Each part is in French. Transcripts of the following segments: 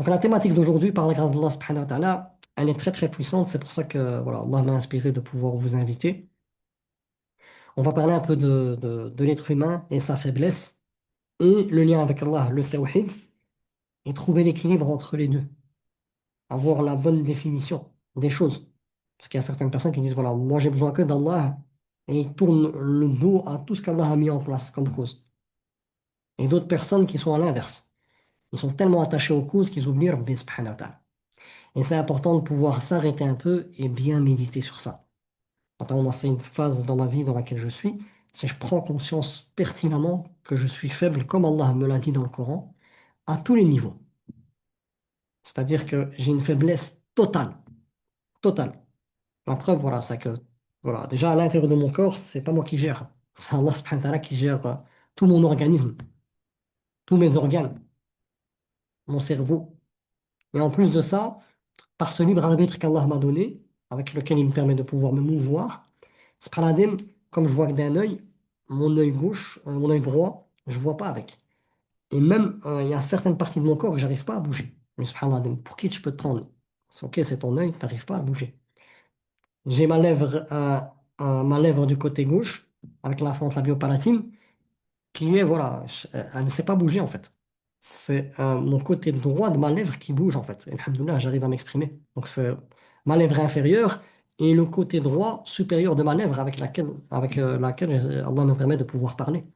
Donc la thématique d'aujourd'hui, par la grâce d'Allah subhanahu wa ta'ala, elle est très très puissante. C'est pour ça que voilà, Allah m'a inspiré de pouvoir vous inviter. On va parler un peu de l'être humain et sa faiblesse et le lien avec Allah, le tawhid, et trouver l'équilibre entre les deux. Avoir la bonne définition des choses. Parce qu'il y a certaines personnes qui disent, voilà, moi j'ai besoin que d'Allah et ils tournent le dos à tout ce qu'Allah a mis en place comme cause. Et d'autres personnes qui sont à l'inverse. Ils sont tellement attachés aux causes qu'ils oublient Rabbi subhanahu wa ta'ala. Et c'est important de pouvoir s'arrêter un peu et bien méditer sur ça. Notamment, moi, c'est une phase dans ma vie dans laquelle je suis, c'est que je prends conscience pertinemment que je suis faible, comme Allah me l'a dit dans le Coran, à tous les niveaux. C'est-à-dire que j'ai une faiblesse totale, totale. La preuve, voilà, c'est que, voilà, déjà à l'intérieur de mon corps, c'est pas moi qui gère. C'est Allah subhanahu wa ta'ala qui gère tout mon organisme, tous mes organes, mon cerveau. Et en plus de ça, par ce libre arbitre qu'Allah m'a donné, avec lequel il me permet de pouvoir me mouvoir, Subhanallah, comme je vois que d'un œil, mon œil gauche, mon œil droit, je vois pas avec. Et même, il y a certaines parties de mon corps que j'arrive pas à bouger. Mais subhanallah, pour qui tu peux te prendre? C'est ok, c'est ton œil, tu n'arrives pas à bouger. J'ai ma lèvre du côté gauche, avec la fente labiopalatine, qui est, voilà, elle ne sait pas bouger en fait. C'est mon côté droit de ma lèvre qui bouge en fait. Et alhamdoulilah, j'arrive à m'exprimer. Donc c'est ma lèvre inférieure et le côté droit supérieur de ma lèvre avec laquelle Allah me permet de pouvoir parler.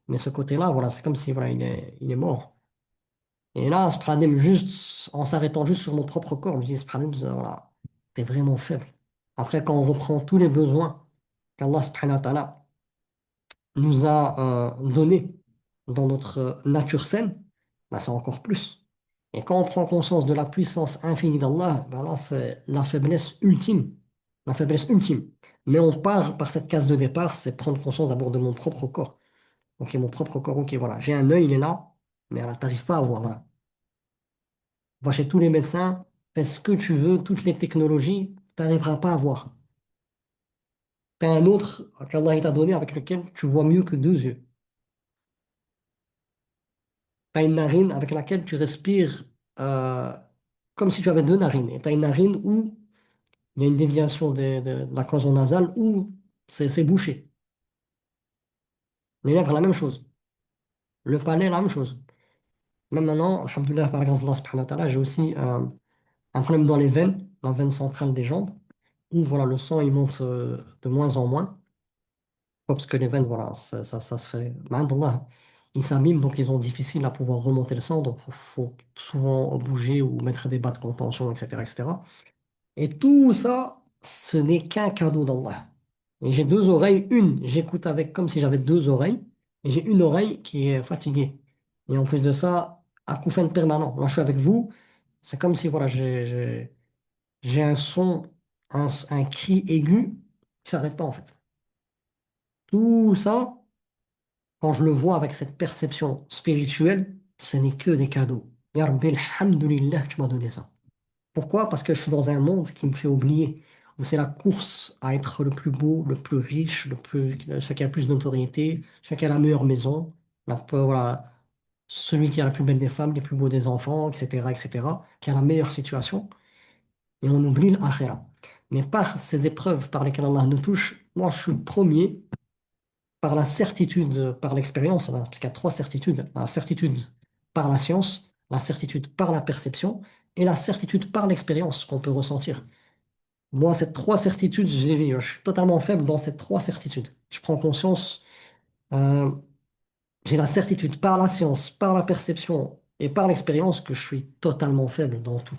Mais ce côté-là, voilà, c'est comme si voilà, il est mort. Et là, subhanallah, juste en s'arrêtant juste sur mon propre corps, je me dis, subhanallah, voilà, t'es vraiment faible. Après, quand on reprend tous les besoins qu'Allah subhanahu wa ta'ala nous a donné dans notre nature saine, ben, c'est encore plus. Et quand on prend conscience de la puissance infinie d'Allah, ben là, c'est la faiblesse ultime. La faiblesse ultime. Mais on part par cette case de départ, c'est prendre conscience d'abord de mon propre corps. Ok, mon propre corps, ok, voilà. J'ai un œil, il est là, mais là, t'arrives pas à voir. Voilà. Va chez tous les médecins, fais ce que tu veux, toutes les technologies, t'arriveras pas à voir. T'as un autre qu'Allah il t'a donné avec lequel tu vois mieux que deux yeux. Tu as une narine avec laquelle tu respires euh, comme si tu avais deux narines. Et tu as une narine où il y a une déviation de la cloison nasale où c'est bouché. Les lèvres, la même chose. Le palais, la même chose. Même maintenant, alhamdoulilah, par la grâce d'Allah subhanahu wa ta'ala, j'ai aussi un problème dans les veines, la veine centrale des jambes, où voilà, le sang il monte de moins en moins. Parce que les veines, voilà, ça se fait. Ma'adallah, ils s'abîment, donc ils ont difficile à pouvoir remonter le sang, donc il faut souvent bouger ou mettre des bas de contention, etc., etc. Et tout ça, ce n'est qu'un cadeau d'Allah. Et j'ai deux oreilles, une, j'écoute avec comme si j'avais deux oreilles, et j'ai une oreille qui est fatiguée. Et en plus de ça, acouphène permanent. Là, je suis avec vous, c'est comme si voilà, j'ai un son, un cri aigu qui s'arrête pas en fait. Tout ça, quand je le vois avec cette perception spirituelle, ce n'est que des cadeaux. Ya Rabbi, alhamdulillah que tu m'as donné ça. Pourquoi? Parce que je suis dans un monde qui me fait oublier, où c'est la course à être le plus beau, le plus riche, celui qui a le plus de notoriété, celui qui a la meilleure maison, voilà, celui qui a la plus belle des femmes, les plus beaux des enfants, etc., etc., qui a la meilleure situation. Et on oublie l'akhira. Mais par ces épreuves par lesquelles Allah nous touche, moi je suis le premier par la certitude, par l'expérience, hein, parce qu'il y a trois certitudes. La certitude par la science, la certitude par la perception et la certitude par l'expérience qu'on peut ressentir. Moi, ces trois certitudes, je les vis. Je suis totalement faible dans ces trois certitudes. Je prends conscience, euh, j'ai la certitude par la science, par la perception et par l'expérience que je suis totalement faible dans tout.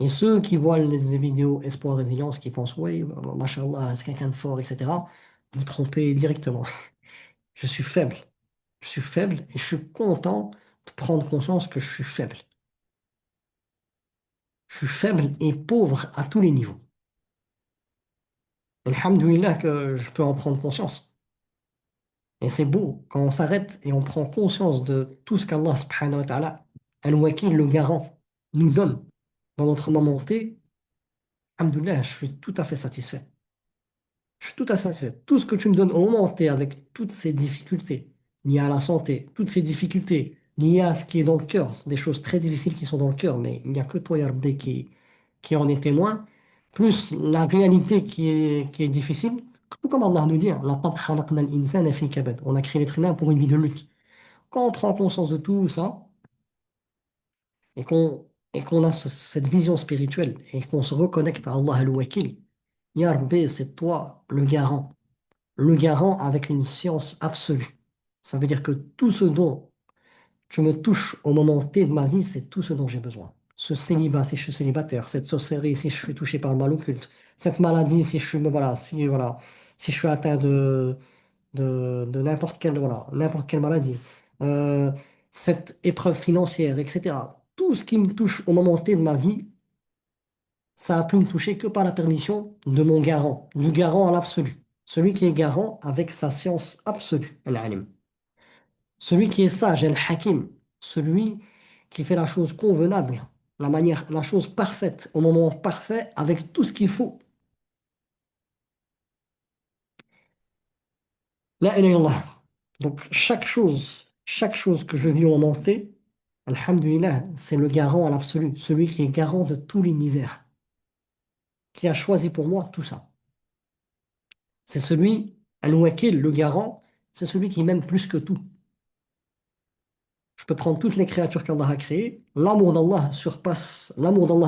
Et ceux qui voient les vidéos Espoir Résilience, qui pensent, oui, machallah, c'est quelqu'un de fort, etc., vous trompez directement. Je suis faible. Je suis faible et je suis content de prendre conscience que je suis faible. Je suis faible et pauvre à tous les niveaux. Alhamdoulilah que je peux en prendre conscience. Et c'est beau quand on s'arrête et on prend conscience de tout ce qu'Allah subhanahu wa ta'ala, Al-Wakil, le garant, nous donne dans notre moment T. Alhamdoulilah, je suis tout à fait satisfait. Je suis tout à fait satisfait. Tout ce que tu me donnes au moment T avec toutes ces difficultés liées à la santé, toutes ces difficultés liées à ce qui est dans le cœur, c'est des choses très difficiles qui sont dans le cœur, mais il n'y a que toi, Ya Rabbi, qui en est témoin, plus la réalité qui est difficile, tout comme Allah nous dit, hein, لَقَدْ خَلَقْنَا الْإِنسَانَ فِي كَبَدٍ. On a créé l'être humain pour une vie de lutte. Quand on prend conscience de tout ça, et qu'on a cette vision spirituelle, et qu'on se reconnecte à Allah al-Wakil, Ya Rabbi, c'est toi le garant. Le garant avec une science absolue. Ça veut dire que tout ce dont tu me touches au moment T de ma vie, c'est tout ce dont j'ai besoin. Ce célibat, si je suis célibataire, cette sorcellerie, si je suis touché par le mal occulte, cette maladie, si je suis atteint de n'importe quelle maladie, euh, cette épreuve financière, etc. Tout ce qui me touche au moment T de ma vie, ça a pu me toucher que par la permission de mon garant, du garant à l'absolu. Celui qui est garant avec sa science absolue, al-alim. Celui qui est sage, al-hakim. Celui qui fait la chose convenable, la chose parfaite, au moment parfait, avec tout ce qu'il faut. La ilaha illallah. Donc chaque chose que je vis au moment T, alhamdulillah, c'est le garant à l'absolu, celui qui est garant de tout l'univers, qui a choisi pour moi tout ça. C'est celui, Al-Wakil, le garant, c'est celui qui m'aime plus que tout. Je peux prendre toutes les créatures qu'Allah a créées. L'amour d'Allah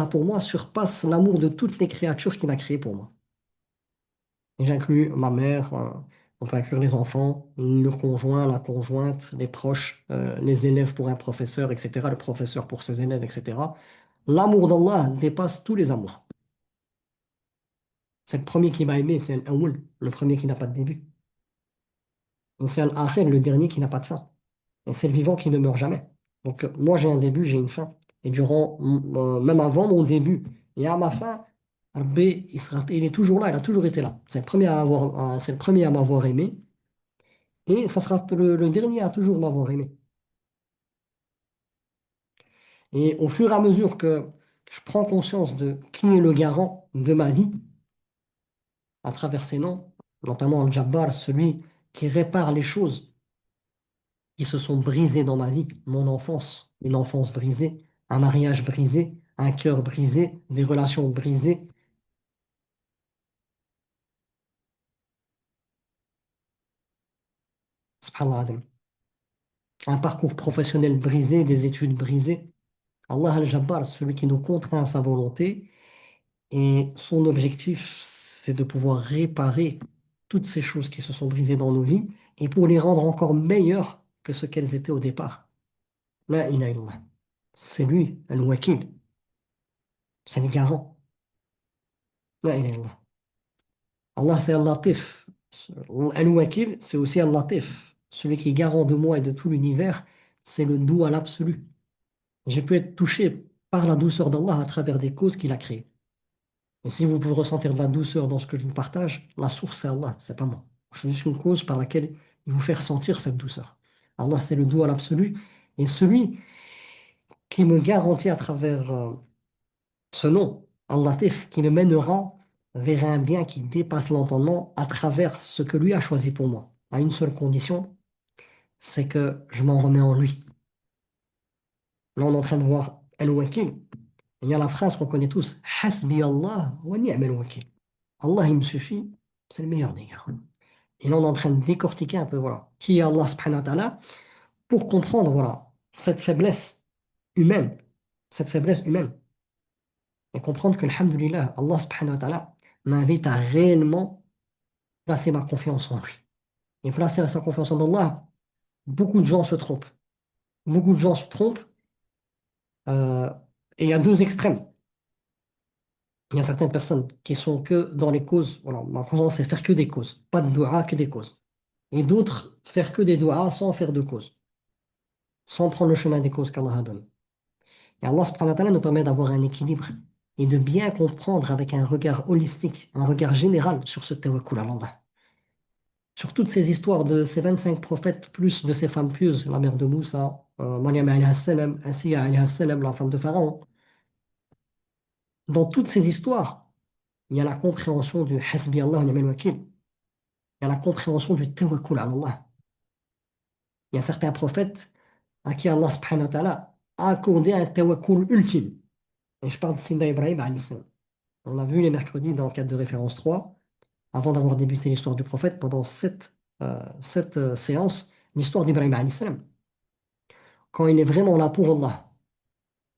pour moi surpasse l'amour de toutes les créatures qu'il a créées pour moi. Et j'inclus ma mère, on peut inclure les enfants, le conjoint, la conjointe, les proches, les élèves pour un professeur, etc., le professeur pour ses élèves, etc. L'amour d'Allah dépasse tous les amours. C'est le premier qui m'a aimé, c'est Al-Awwal, le premier qui n'a pas de début. Et c'est Al-Akhir, le dernier qui n'a pas de fin. Et c'est le vivant qui ne meurt jamais. Donc, moi, j'ai un début, j'ai une fin. Et même avant mon début et à ma fin, Rabbi, il est toujours là, il a toujours été là. C'est le premier à m'avoir aimé. Et ça sera le dernier à toujours m'avoir aimé. Et au fur et à mesure que je prends conscience de qui est le garant de ma vie, à travers ses noms, notamment Al-Jabbar, celui qui répare les choses qui se sont brisées dans ma vie, mon enfance, une enfance brisée, un mariage brisé, un cœur brisé, des relations brisées, subhanallah, un parcours professionnel brisé, des études brisées. Allah al-Jabbar, celui qui nous contraint à sa volonté, et son objectif, c'est de pouvoir réparer toutes ces choses qui se sont brisées dans nos vies et pour les rendre encore meilleures que ce qu'elles étaient au départ. La ilaha illallah. C'est lui, al-Wakil, c'est le garant. La ilaha illallah. Allah, c'est Al-Latif. Al-Wakil, c'est aussi Al-Latif. Celui qui est garant de moi et de tout l'univers, c'est le doux à l'absolu. J'ai pu être touché par la douceur d'Allah à travers des causes qu'il a créées. Et si vous pouvez ressentir de la douceur dans ce que je vous partage, la source c'est Allah, c'est pas moi. Je suis juste une cause par laquelle il vous fait ressentir cette douceur. Allah, c'est le doux à l'absolu. Et celui qui me garantit à travers ce nom, al-Latif, qui me mènera vers un bien qui dépasse l'entendement à travers ce que lui a choisi pour moi, à une seule condition, c'est que je m'en remets en lui. Là, on est en train de voir Al-Wakil. Il y a la phrase qu'on connaît tous, Hasbi Allah wa ni'mal wakil. Allah, il me suffit, c'est le meilleur des gars. Et là, on est en train de décortiquer un peu, voilà, qui est Allah subhanahu wa ta'ala, pour comprendre, voilà, humaine, cette faiblesse humaine, et comprendre que, alhamdulillah, Allah subhanahu wa ta'ala m'invite à réellement placer ma confiance en lui. Et placer sa confiance en Allah, beaucoup de gens se trompent. Beaucoup de gens se trompent, euh, et il y a deux extrêmes. Il y a certaines personnes qui sont que dans les causes, voilà, ma conscience c'est faire que des causes, pas de doua, que des causes. Et d'autres, faire que des doigts sans faire de cause, sans prendre le chemin des causes qu'Allah a donné. Et Allah subhanahu wa ta'ala nous permet d'avoir un équilibre et de bien comprendre avec un regard holistique, un regard général sur ce tawakkul à Allah. Sur toutes ces histoires de ces 25 prophètes, plus de ces femmes pieuses, la mère de Moussa, Maryam alayha salam, Asiya alayha salam, la femme de Pharaon. Dans toutes ces histoires, il y a la compréhension du Hasbi Allah wa ni'mal wakil. Il y a la compréhension du tawakkul à Allah. Il y a certains prophètes à qui Allah subhanahu wa ta'ala a accordé un tawakkul ultime. Et je parle de Sina Ibrahim alayhi salam. On a vu les mercredis dans le cadre de référence 3, avant d'avoir débuté l'histoire du prophète, pendant sept séances, l'histoire d'Ibrahim alayhi salam. Quand il est vraiment là pour Allah,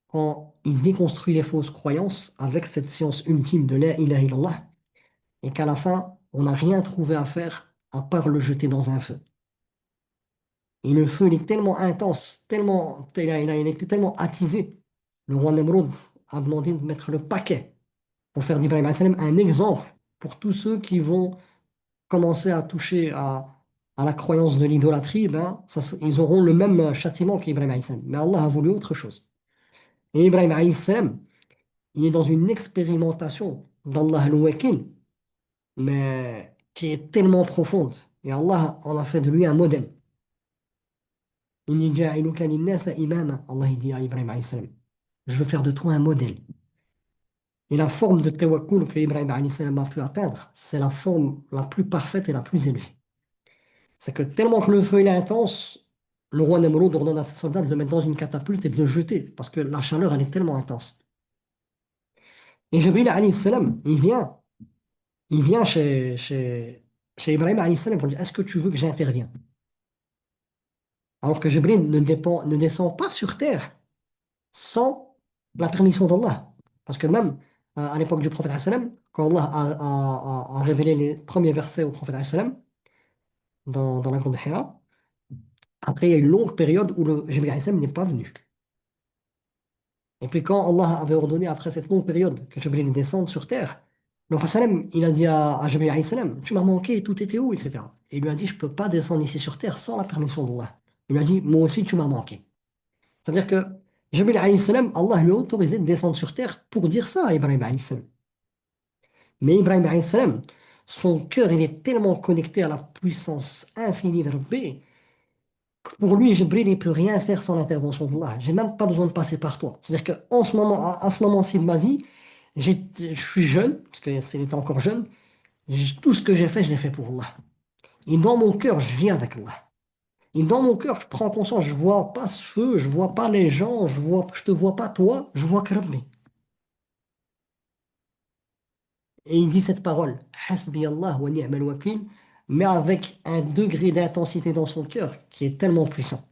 quand il déconstruit les fausses croyances avec cette science ultime de la ilaha illallah, et qu'à la fin, on n'a rien trouvé à faire à part le jeter dans un feu. Et le feu, il est tellement intense, il a été tellement attisé. Le roi Nemrod a demandé de mettre le paquet pour faire d'Ibrahim alayhi salam un exemple pour tous ceux qui vont commencer à toucher à la croyance de l'idolâtrie. Ben, ils auront le même châtiment qu'Ibrahim alayhi salam. Mais Allah a voulu autre chose. Et Ibrahim alayhi salam, il est dans une expérimentation d'Allah al-Wakil, mais qui est tellement profonde. Et Allah en a fait de lui un modèle. Inni ja'iluka linnasa imama. Allah il dit à Ibrahim alayhi salam, je veux faire de toi un modèle. Et la forme de tawakkul que Ibrahim alayhi salam a pu atteindre, c'est la forme la plus parfaite et la plus élevée. C'est que tellement que le feu il est intense, le roi Nemrod ordonne à ses soldats de le mettre dans une catapulte et de le jeter, parce que la chaleur elle est tellement intense. Et Jibril alayhi salam, il vient chez Ibrahim alayhi salam pour lui dire, est-ce que tu veux que j'intervienne? Alors que Jibril ne descend pas sur terre sans la permission d'Allah. Parce que même à l'époque du prophète, alayhi salam, quand Allah a révélé les premiers versets au prophète, alayhi salam, dans la grande Hira, après il y a eu une longue période où le Jibril alayhi salam n'est pas venu. Et puis quand Allah avait ordonné, après cette longue période, que Jibril descende sur terre, le prophète, salam, il a dit à Jibril alayhi salam, tu m'as manqué, tout était où, etc. Et il lui a dit, je ne peux pas descendre ici sur terre sans la permission d'Allah. Il lui a dit, moi aussi tu m'as manqué. C'est-à-dire que Jibril alayhi salam, Allah lui a autorisé de descendre sur terre pour dire ça à Ibrahim alayhi salam. Mais Ibrahim alayhi salam, son cœur, il est tellement connecté à la puissance infinie de Rabbi que pour lui, Jibril, il ne peut rien faire sans l'intervention d'Allah. J'ai même pas besoin de passer par toi. C'est-à-dire qu'en ce moment, à ce moment-ci de ma vie, je suis jeune, parce que c'est était encore jeune, tout ce que j'ai fait, je l'ai fait pour Allah. Et dans mon cœur, je vis avec Allah. Et dans mon cœur, je prends conscience, je vois pas ce feu, je vois pas les gens, je te vois pas toi, je vois que Rabbi. Et il dit cette parole, Hasbi Allah wa ni'mal wakil, mais avec un degré d'intensité dans son cœur qui est tellement puissant.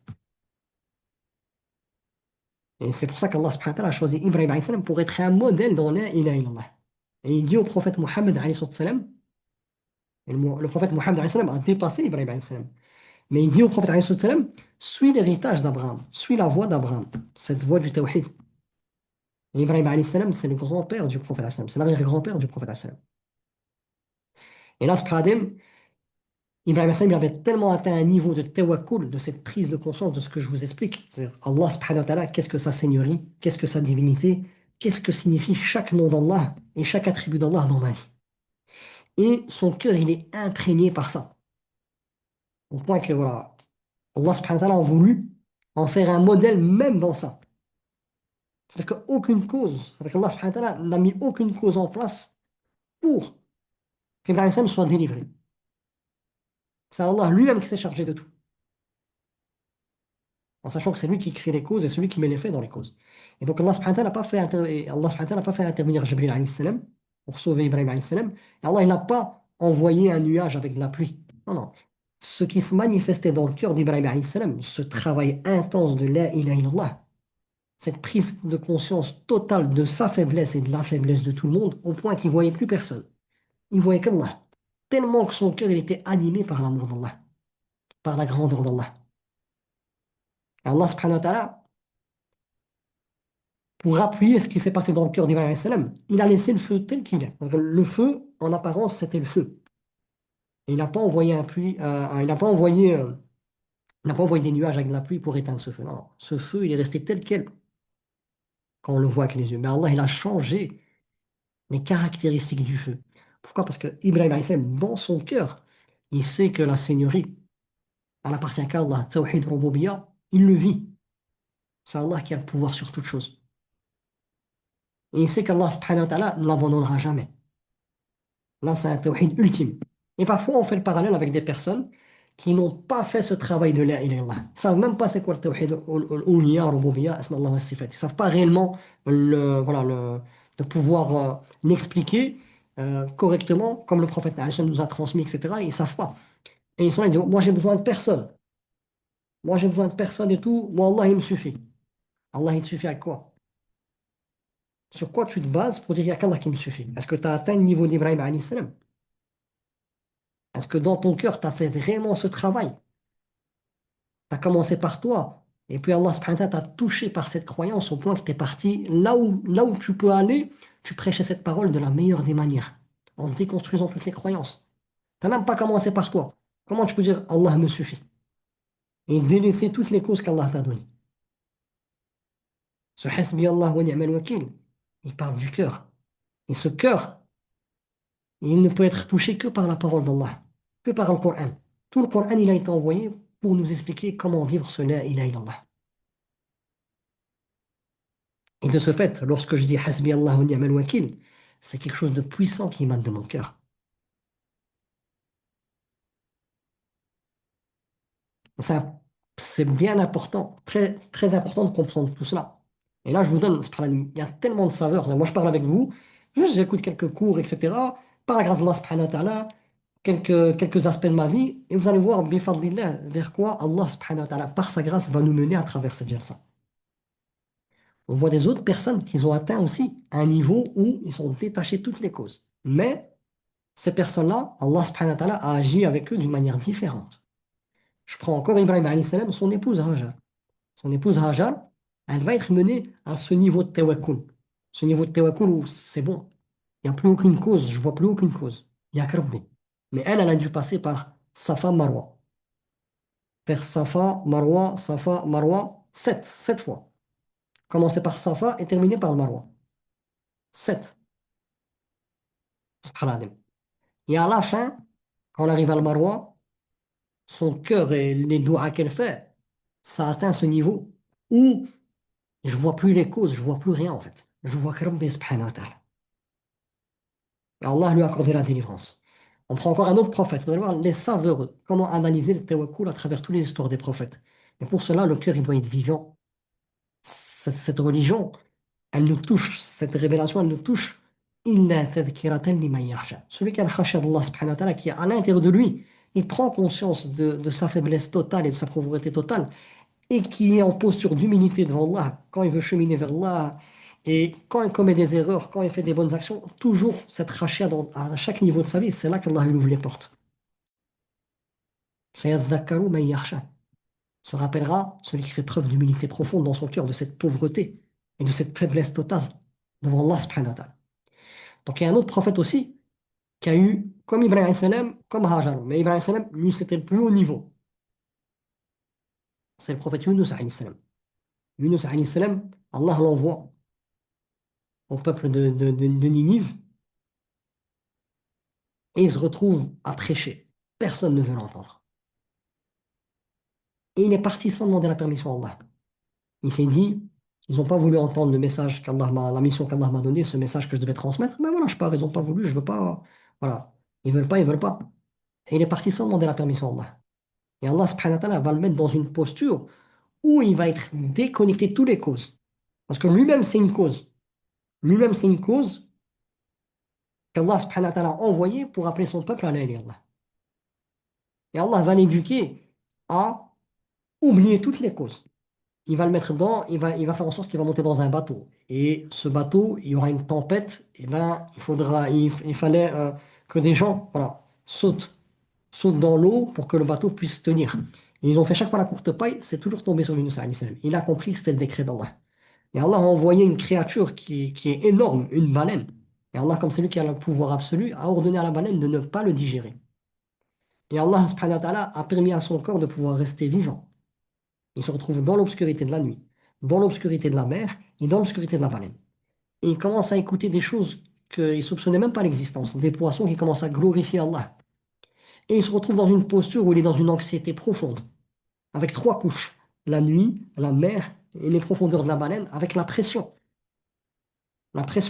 Et c'est pour ça qu'Allah subhanahu wa ta'ala a choisi Ibrahim alayhi salam pour être un modèle dans la ilaha illallah. Et il dit au prophète Mohammed alayhi salam, et le prophète Mohammed alayhi salam a dépassé Ibrahim alayhi salam, mais il dit au prophète alayhi salam, suis l'héritage d'Abraham, suis la voie d'Abraham, cette voie du tawhid. Et Ibrahim alayhi salam, c'est le grand-père du prophète alayhi salam, c'est l'arrière-grand-père du prophète alayhi salam. Et là, subhanallah, Ibrahim Hassan, il avait tellement atteint un niveau de tawakkul, de cette prise de conscience de ce que je vous explique. C'est-à-dire, Allah subhanahu wa ta'ala, qu'est-ce que sa seigneurie, qu'est-ce que sa divinité, qu'est-ce que signifie chaque nom d'Allah et chaque attribut d'Allah dans ma vie. Et son cœur, il est imprégné par ça. Au point que, voilà, Allah subhanahu wa ta'ala a voulu en faire un modèle même dans ça. C'est-à-dire qu'aucune cause, c'est-à-dire qu'Allah subhanahu wa ta'ala n'a mis aucune cause en place pour qu'Ibrahim Hassan soit délivré. C'est Allah lui-même qui s'est chargé de tout, en sachant que c'est lui qui crée les causes et celui qui met les faits dans les causes. Et donc Allah subhanahu wa ta'ala n'a pas fait, Allah subhanahu wa ta'ala n'a pas fait intervenir Jibril alayhi salam pour sauver Ibrahim alayhi salam. Et Allah il n'a pas envoyé un nuage avec de la pluie. Non, non. Ce qui se manifestait dans le cœur d'Ibrahim alayhi salam, ce travail intense de la ilaha illallah, cette prise de conscience totale de sa faiblesse et de la faiblesse de tout le monde, au point qu'il ne voyait plus personne. Il voyait qu'Allah. Tellement que son cœur il était animé par l'amour d'Allah, par la grandeur d'Allah. Et Allah subhanahu wa ta'ala, pour appuyer ce qui s'est passé dans le cœur d'Ibrahim alayhi salam, il a laissé le feu tel qu'il est. Donc, le feu, en apparence, c'était le feu. Et il n'a pas envoyé un pluie, il n'a pas envoyé des nuages avec de la pluie pour éteindre ce feu. Non, ce feu, il est resté tel quel quand on le voit avec les yeux. Mais Allah, il a changé les caractéristiques du feu. Pourquoi? Parce que Ibrahim alayhi salam, dans son cœur, il sait que la seigneurie, elle appartient qu'à Allah. Tawhid Rububiyyah, il le vit. C'est Allah qui a le pouvoir sur toute chose. Et il sait qu'Allah subhanahu wa ta'ala ne l'abandonnera jamais. Là, c'est un tawhid ultime. Et parfois, on fait le parallèle avec des personnes qui n'ont pas fait ce travail de la ilaha illallah. Ils ne savent même pas c'est quoi le tawhid, uluhiyya, rububiyya, asma Allah wa sifat. Ils ne savent pas réellement voilà, de pouvoir l'expliquer correctement, comme le prophète Hachem nous a transmis, etc. Ils ne savent pas. Et ils sont là, ils disent, moi j'ai besoin de personne. Moi j'ai besoin de personne et tout. Moi Allah il me suffit. Allah il te suffit à quoi? Sur quoi tu te bases pour dire qu'il n'y a qu'Allah qui me suffit? Est-ce que tu as atteint le niveau d'Ibrahim alayhi salam? Est-ce que dans ton cœur tu as fait vraiment ce travail? Tu as commencé par toi. Et puis Allah subhanahu wa ta'ala t'a touché par cette croyance au point que tu es parti là où tu peux aller, tu prêchais cette parole de la meilleure des manières, en déconstruisant toutes les croyances. Tu n'as même pas commencé par toi. Comment tu peux dire Allah me suffit? Et délaisser toutes les causes qu'Allah t'a données. Ce hasbi Allah wa ni'mal wakil, il parle du cœur. Et ce cœur, il ne peut être touché que par la parole d'Allah, que par le Coran. Tout le Coran, il a été envoyé pour nous expliquer comment vivre ce la ilaha illallah. Et de ce fait, lorsque je dis Hasbi Allah wa ni'mal wakil, c'est quelque chose de puissant qui émane de mon cœur. Et ça, c'est bien important, très, très important de comprendre tout cela. Et là, je vous donne, subhanallah, il y a tellement de saveurs. Moi, je parle avec vous, juste j'écoute quelques cours, etc. Par la grâce d'Allah, subhanahu wa ta'ala, quelques aspects de ma vie, et vous allez voir, bifadlillah, vers quoi Allah, subhanahu wa ta'ala, par sa grâce, va nous mener à travers cette jalsa. On voit des autres personnes qui ont atteint aussi un niveau où ils sont détachés de toutes les causes. Mais ces personnes-là, Allah subhanahu wa ta'ala a agi avec eux d'une manière différente. Je prends encore Ibrahim alayhi salam, son épouse Hajar. Son épouse Hajar, elle va être menée à ce niveau de tawakkul. Ce niveau de tawakkul où c'est bon. Il n'y a plus aucune cause, je vois plus aucune cause. Il y a que Rabbi. Mais elle a dû passer par Safa Marwa. Faire Safa, Marwa, Safa, Marwa, sept fois. Commencer par Safa et terminer par le Marwa. Sept. Subhanallah. Et à la fin, quand on arrive à le Marwa, son cœur et les doigts qu'elle fait, ça atteint ce niveau où je vois plus les causes, je vois plus rien en fait. Je vois que Rabbi subhanahu wa ta'ala. Et Allah lui a accordé la délivrance. On prend encore un autre prophète. Vous allez voir les saveurs, comment analyser le tawakkul à travers toutes les histoires des prophètes. Et pour cela, le cœur, il doit être vivant. Cette religion, elle nous touche, cette révélation, elle nous touche. Illa tadhkiratan liman yakhsha. Celui qui a le khashiya d'Allah subhanahu wa ta'ala, qui est à l'intérieur de lui, il prend conscience de sa faiblesse totale et de sa pauvreté totale, et qui est en posture d'humilité devant Allah, quand il veut cheminer vers Allah, et quand il commet des erreurs, quand il fait des bonnes actions, toujours cette khashia à chaque niveau de sa vie, c'est là qu'Allah lui ouvre les portes. Sayadhakkaru man yakhsha. Se rappellera celui qui fait preuve d'humilité profonde dans son cœur, de cette pauvreté et de cette faiblesse totale devant Allah subhanahu wa ta'ala. Donc il y a un autre prophète aussi qui a eu, comme Ibrahim salam, comme Hajar, mais Ibrahim salam, lui c'était le plus haut niveau. C'est le prophète Yunus alayhi salam. Yunus alayhi salam, Allah l'envoie au peuple de Ninive et il se retrouve à prêcher. Personne ne veut l'entendre. Et il est parti sans demander la permission à Allah. Il s'est dit, ils n'ont pas voulu entendre le message la mission qu'Allah m'a donnée, ce message que je devais transmettre. Mais voilà, je pars, ils n'ont pas voulu, je veux pas. Voilà. Ils veulent pas, ils veulent pas. Et il est parti sans demander la permission à Allah. Et Allah subhanahu wa ta'ala va le mettre dans une posture où il va être déconnecté de toutes les causes. Parce que lui-même, c'est une cause. Lui-même, c'est une cause qu'Allah subhanahu wa ta'ala a envoyée pour appeler son peuple à la ilaha illallah. Et Allah va l'éduquer à oublier toutes les causes. Il va le mettre dedans, il va faire en sorte qu'il va monter dans un bateau. Et ce bateau, il y aura une tempête, et ben, il fallait que des gens, voilà, sautent dans l'eau pour que le bateau puisse tenir. Et ils ont fait chaque fois la courte paille, c'est toujours tombé sur Yunus alayhi salam. Il a compris que c'était le décret d'Allah. Et Allah a envoyé une créature qui est énorme, une baleine. Et Allah, comme celui qui a le pouvoir absolu, a ordonné à la baleine de ne pas le digérer. Et Allah subhanahu wa ta'ala a permis à son corps de pouvoir rester vivant. Il se retrouve dans l'obscurité de la nuit, dans l'obscurité de la mer et dans l'obscurité de la baleine. Et il commence à écouter des choses qu'il ne soupçonnait même pas l'existence, des poissons qui commencent à glorifier Allah. Et il se retrouve dans une posture où il est dans une anxiété profonde, avec trois couches, la nuit, la mer et les profondeurs de la baleine, avec la pression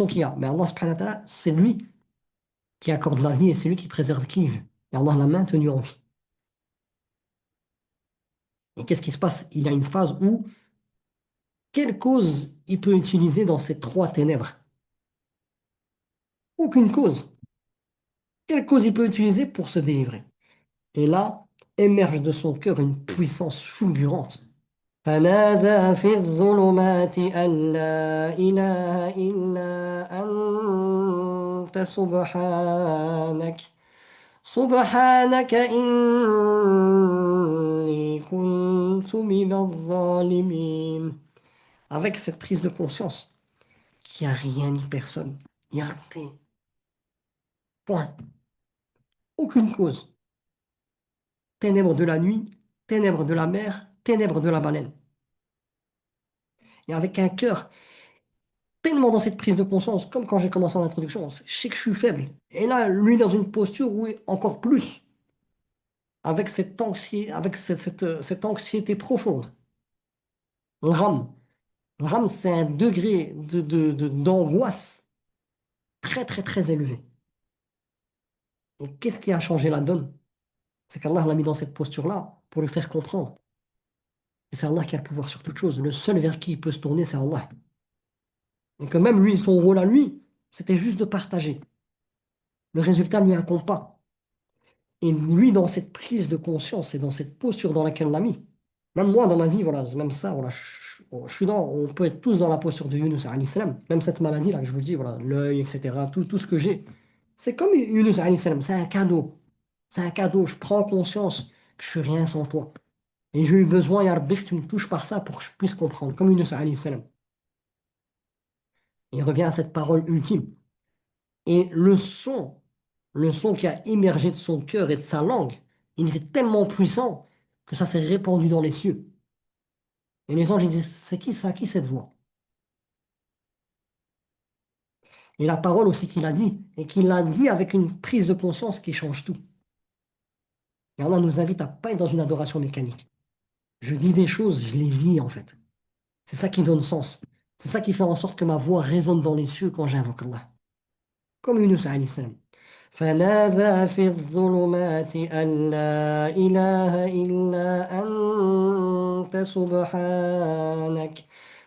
qu'il y a. Mais Allah subhanahu wa ta'ala, c'est lui qui accorde la vie et c'est lui qui préserve qui veut. Et Allah l'a maintenu en vie. Et qu'est-ce qui se passe? Il y a une phase où, quelle cause il peut utiliser dans ces trois ténèbres? Aucune cause. Quelle cause il peut utiliser pour se délivrer? Et là, émerge de son cœur une puissance fulgurante. فنادى في الظلمات أن لا إله إلا أنت سبحانك إني كنت من الظالمين. Avec cette prise de conscience qu'il n'y a rien ni personne, il n'y a rien, point, aucune cause. Ténèbres de la nuit, ténèbres de la mer, ténèbres de la baleine. Et avec un cœur tellement dans cette prise de conscience, comme quand j'ai commencé en introduction, je sais que je suis faible. Et là, lui, dans une posture où est encore plus, avec cette anxiété profonde. On rame. On rame, c'est un degré d'angoisse très, très, très élevé. Et qu'est-ce qui a changé la donne? C'est qu'Allah l'a mis dans cette posture-là pour lui faire comprendre. Et c'est Allah qui a le pouvoir sur toute chose. Le seul vers qui il peut se tourner, c'est Allah. Et que même lui, son rôle à lui, c'était juste de partager. Le résultat lui incombe pas. Et lui, dans cette prise de conscience et dans cette posture dans laquelle on l'a mis, même moi, dans ma vie, voilà, même ça, voilà, je suis on peut être tous dans la posture de Yunus alayhi salam. Même cette maladie-là que je vous dis, voilà, l'œil, etc., tout ce que j'ai. C'est comme Yunus alayhi salam, c'est un cadeau. C'est un cadeau. Je prends conscience que je suis rien sans toi. Et j'ai eu besoin, Ya Rabbi, que tu me touches par ça pour que je puisse comprendre, comme Yunus alayhi salam. Il revient à cette parole ultime. Et le son qui a émergé de son cœur et de sa langue, il était tellement puissant que ça s'est répandu dans les cieux. Et les anges ils disent, c'est qui ça, qui cette voix? Et la parole aussi qu'il a dit, et qu'il a dit avec une prise de conscience qui change tout. Et Allah nous invite à pas être dans une adoration mécanique. Je dis des choses, je les vis en fait. C'est ça qui donne sens. C'est ça qui fait en sorte que ma voix résonne dans les cieux quand j'invoque Allah. Comme Yunus alayhi salam. فنادى في الظلمات أن لا إله إلا أنت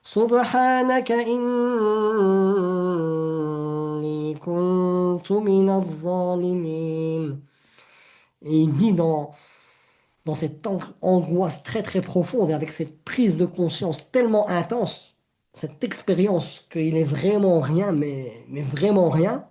سبحانك إني كنت من الظالمين. Et il dit dans cette angoisse très très profonde et avec cette prise de conscience tellement intense, cette expérience qu'il est vraiment rien, mais vraiment rien,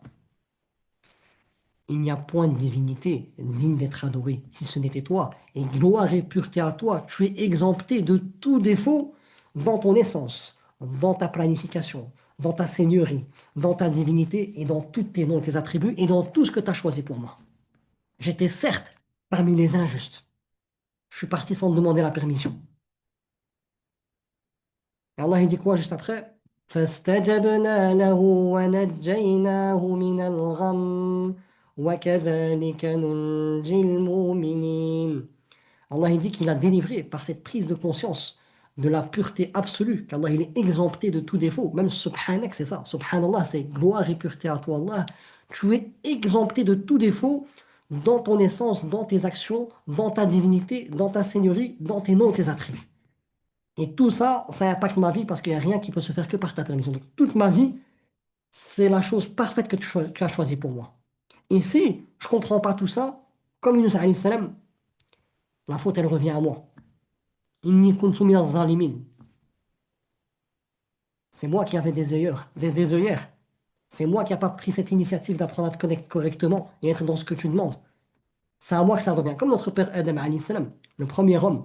il n'y a point de divinité digne d'être adorée si ce n'était toi. Et gloire et pureté à toi, tu es exempté de tout défaut dans ton essence, dans ta planification, dans ta seigneurie, dans ta divinité et dans tous tes noms, tes attributs et dans tout ce que tu as choisi pour moi. J'étais certes parmi les injustes. Je suis parti sans demander la permission. Et Allah il dit quoi juste après? فاستجبنا له ونجيناه من الغم وكذلك ننجي المؤمنين. Allah il dit qu'il a délivré par cette prise de conscience de la pureté absolue, qu'Allah il est exempté de tout défaut. Même Subhanak, c'est ça. Subhanallah, c'est gloire et pureté à toi, Allah. Tu es exempté de tout défaut dans ton essence, dans tes actions, dans ta divinité, dans ta seigneurie, dans tes noms, tes attributs. Et tout ça, ça impacte ma vie parce qu'il n'y a rien qui peut se faire que par ta permission. Donc, toute ma vie, c'est la chose parfaite que tu as choisie pour moi. Et si je ne comprends pas tout ça, comme Yunus alayhi salam, la faute, elle revient à moi. Inni kuntu minaz zalimin. C'est moi qui avais des œillères. C'est moi qui n'ai pas pris cette initiative d'apprendre à te connecter correctement et être dans ce que tu demandes. C'est à moi que ça revient. Comme notre père Adam alayhi salam, le premier homme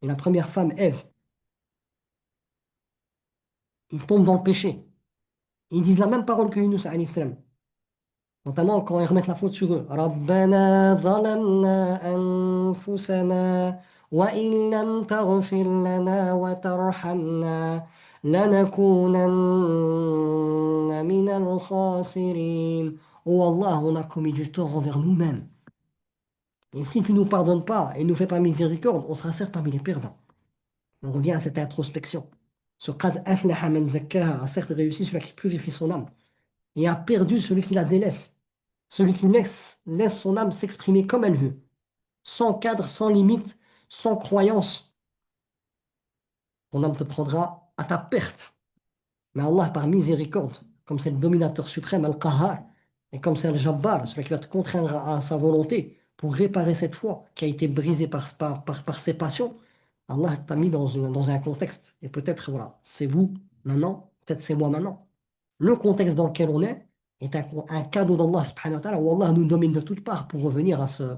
et la première femme, Ève, ils tombent dans le péché. Ils disent la même parole que Yunus alayhi salam. Notamment quand ils remettent la faute sur eux. رَبَّنَا ظَلَمْنَا أَنفُسَنَا وَإِن لَّمْ تَغْفِرْ لَنَا وَتَرْحَمْنَا لَنَكُونَنَّ مِنَ الْخَاسِرِينَ. Oh Allah, on a commis du tort envers nous-mêmes. Et si tu ne nous pardonnes pas et ne nous fais pas miséricorde, on sera certes parmi les perdants. On revient à cette introspection. Ce qad aflaha man zakkaha a certes réussi celui qui purifie son âme et a perdu celui qui la délaisse. Celui qui laisse son âme s'exprimer comme elle veut, sans cadre, sans limite, sans croyance. ton âme te prendra à ta perte. Mais Allah, par miséricorde, comme c'est le dominateur suprême, Al-Qahhar, et comme c'est Al-Jabbar, celui qui va te contraindre à sa volonté pour réparer cette foi qui a été brisée par ses passions, Allah t'a mis dans un contexte. Et peut-être, voilà, c'est vous maintenant, peut-être c'est moi maintenant. Le contexte dans lequel on est un cadeau d'Allah subhanahu wa ta'ala, où Allah nous domine de toutes parts pour revenir à ce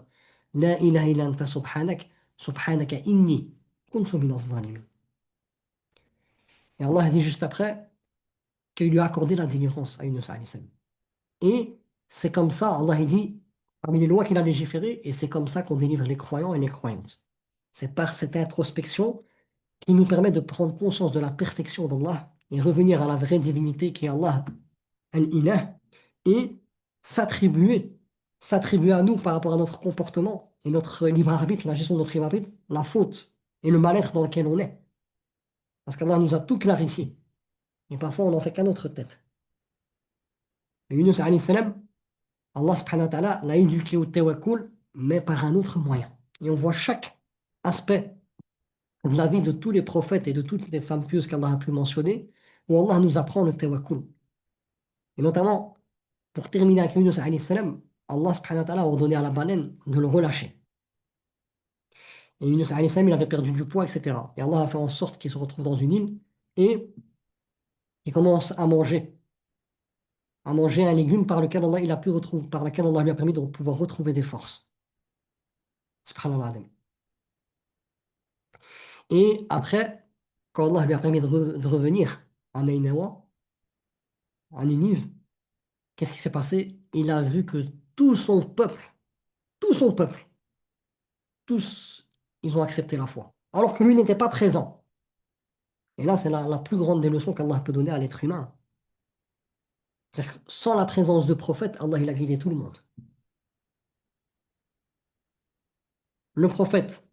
La ilaha illa anta subhanak, subhanaka inni kuntu minaz zalimin. Et Allah dit juste après qu'il lui a accordé la délivrance à Yunus alayhi salam. Et c'est comme ça, Allah il dit, parmi les lois qu'il a légiférées, et c'est comme ça qu'on délivre les croyants et les croyantes. C'est par cette introspection qui nous permet de prendre conscience de la perfection d'Allah et revenir à la vraie divinité qui est Allah, Al-Ilah, et s'attribuer, s'attribuer à nous par rapport à notre comportement et notre libre arbitre, la gestion de notre libre arbitre, la faute et le mal-être dans lequel on est. Parce qu'Allah nous a tout clarifié. Et parfois, on n'en fait qu'à notre tête. Et Yunus alayhi salam, Allah subhanahu wa ta'ala l'a éduqué au tawakkul, mais par un autre moyen. Et on voit chaque aspect de la vie de tous les prophètes et de toutes les femmes pieuses qu'Allah a pu mentionner, où Allah nous apprend le tawakkul. Et notamment, pour terminer avec Yunus alayhi salam, Allah subhanahu wa ta'ala a ordonné à la baleine de le relâcher. Et Yunus alayhi salam, il avait perdu du poids, etc. Et Allah a fait en sorte qu'il se retrouve dans une île et il commence à manger un légume par lequel Allah, il a pu retrouver, par lequel Allah lui a permis de pouvoir retrouver des forces. Subhanallah. Et après, quand Allah lui a permis de revenir à Nainawa, à Ninive, qu'est-ce qui s'est passé? Il a vu que tout son peuple, tous, ils ont accepté la foi. Alors que lui n'était pas présent. Et là, c'est la plus grande des leçons qu'Allah peut donner à l'être humain. C'est-à-dire que sans la présence de prophète, Allah, il a guidé tout le monde. Le prophète,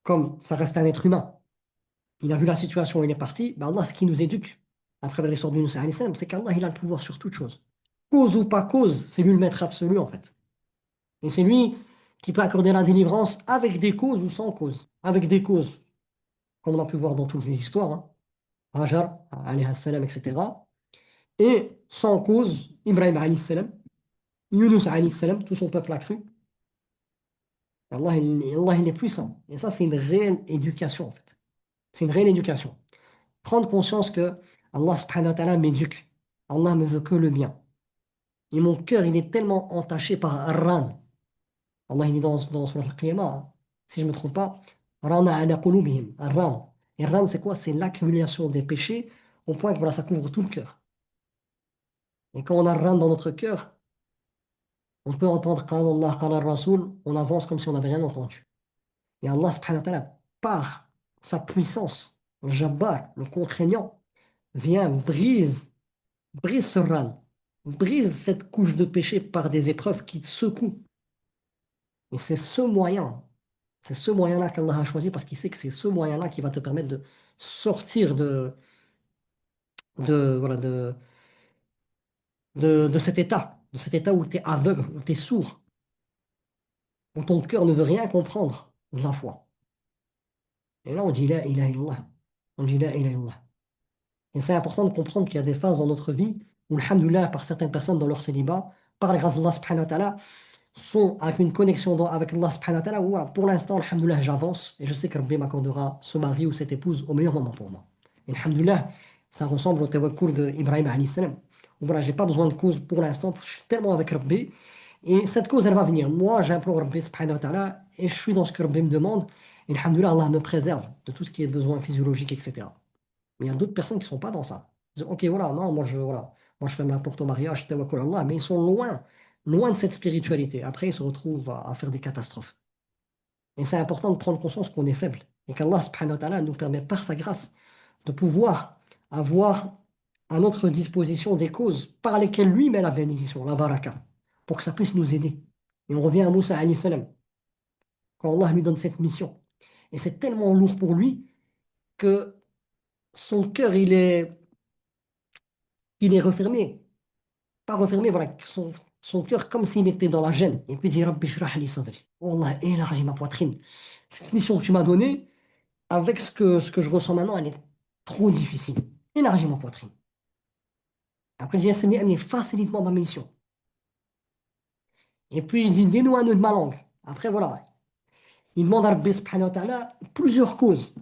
comme ça reste un être humain, il a vu la situation, il est parti, ben Allah, ce qui nous éduque à travers l'histoire de Yunus alayhi salam, c'est qu'Allah, il a le pouvoir sur toute chose. Cause ou pas cause, c'est lui le maître absolu, en fait. Et c'est lui qui peut accorder la délivrance avec des causes ou sans cause. Avec des causes, comme on a pu voir dans toutes les histoires, hein. Hajar, alayhi salam, etc. Et sans cause, Ibrahim alayhi salam, Yunus alayhi salam, tout son peuple a cru. Allah, il est puissant. Et ça, c'est une réelle éducation, en fait. C'est une réelle éducation. Prendre conscience que Allah subhanahu wa ta'ala m'éduque. Allah me veut que le bien. Et mon cœur, il est tellement entaché par Ar-Ran. Allah, il dit dans Surah Al-Qiyamah, hein, si je ne me trompe pas, Rana ala qulubihim, Ar-Ran. Et Ar-Ran, c'est quoi? C'est l'accumulation des péchés au point que voilà, ça couvre tout le cœur. Et quand on a Ar-Ran dans notre cœur, on peut entendre Qala Allah, Qala Rasoul, on avance comme si on n'avait rien entendu. Et Allah subhanahu wa ta'ala, par sa puissance, le Jabbar, le contraignant, vient, brise ce Ran, brise cette couche de péché par des épreuves qui te secouent. Et c'est ce moyen-là qu'Allah a choisi parce qu'il sait que c'est ce moyen-là qui va te permettre de sortir voilà, de cet état où tu es aveugle, où tu es sourd, où ton cœur ne veut rien comprendre de la foi. Et là, on dit la ilaha illallah. On dit la ilaha illallah. Et c'est important de comprendre qu'il y a des phases dans notre vie où, alhamdoulilah, par certaines personnes dans leur célibat, par la grâce d'Allah subhanahu wa ta'ala, sont avec une connexion avec Allah subhanahu wa ta'ala où voilà, pour l'instant, alhamdoulilah, j'avance et je sais que Rabbi m'accordera ce mari ou cette épouse au meilleur moment pour moi. Et alhamdoulilah, ça ressemble au tawakkul d'Ibrahim alayhi salam. Où voilà, j'ai pas besoin de cause pour l'instant, je suis tellement avec Rabbi et cette cause, elle va venir. Moi, j'implore Rabbi subhanahu wa ta'ala et je suis dans ce que Rabbi me demande. Et alhamdoulilah, Allah me préserve de tout ce qui est besoin physiologique, etc. Mais il y a d'autres personnes qui ne sont pas dans ça. Ils disent, ok, voilà, non, moi je fais ma porte au mariage, tawakkul Allah, mais ils sont loin de cette spiritualité. Après, ils se retrouvent à faire des catastrophes. Et c'est important de prendre conscience qu'on est faible et qu'Allah subhanahu wa ta'ala nous permet par sa grâce de pouvoir avoir à notre disposition des causes par lesquelles lui met la bénédiction, la baraka, pour que ça puisse nous aider. Et on revient à Moussa alayhi salam, quand Allah lui donne cette mission. Et c'est tellement lourd pour lui que son cœur, il est refermé. Pas refermé, voilà, son cœur comme s'il était dans la gêne. Et puis il dit, Rabbi shrah li sadri. Oh Allah, élargis ma poitrine. Cette mission que tu m'as donnée, avec ce que je ressens maintenant, elle est trop difficile. Élargis ma poitrine. Après, il dit, Seigneur, facilite-moi ma mission. Et puis, il dit, dénoue un nœud de ma langue. Après, voilà. Il demande à Rabbi subhanahu wa ta'ala plusieurs causes.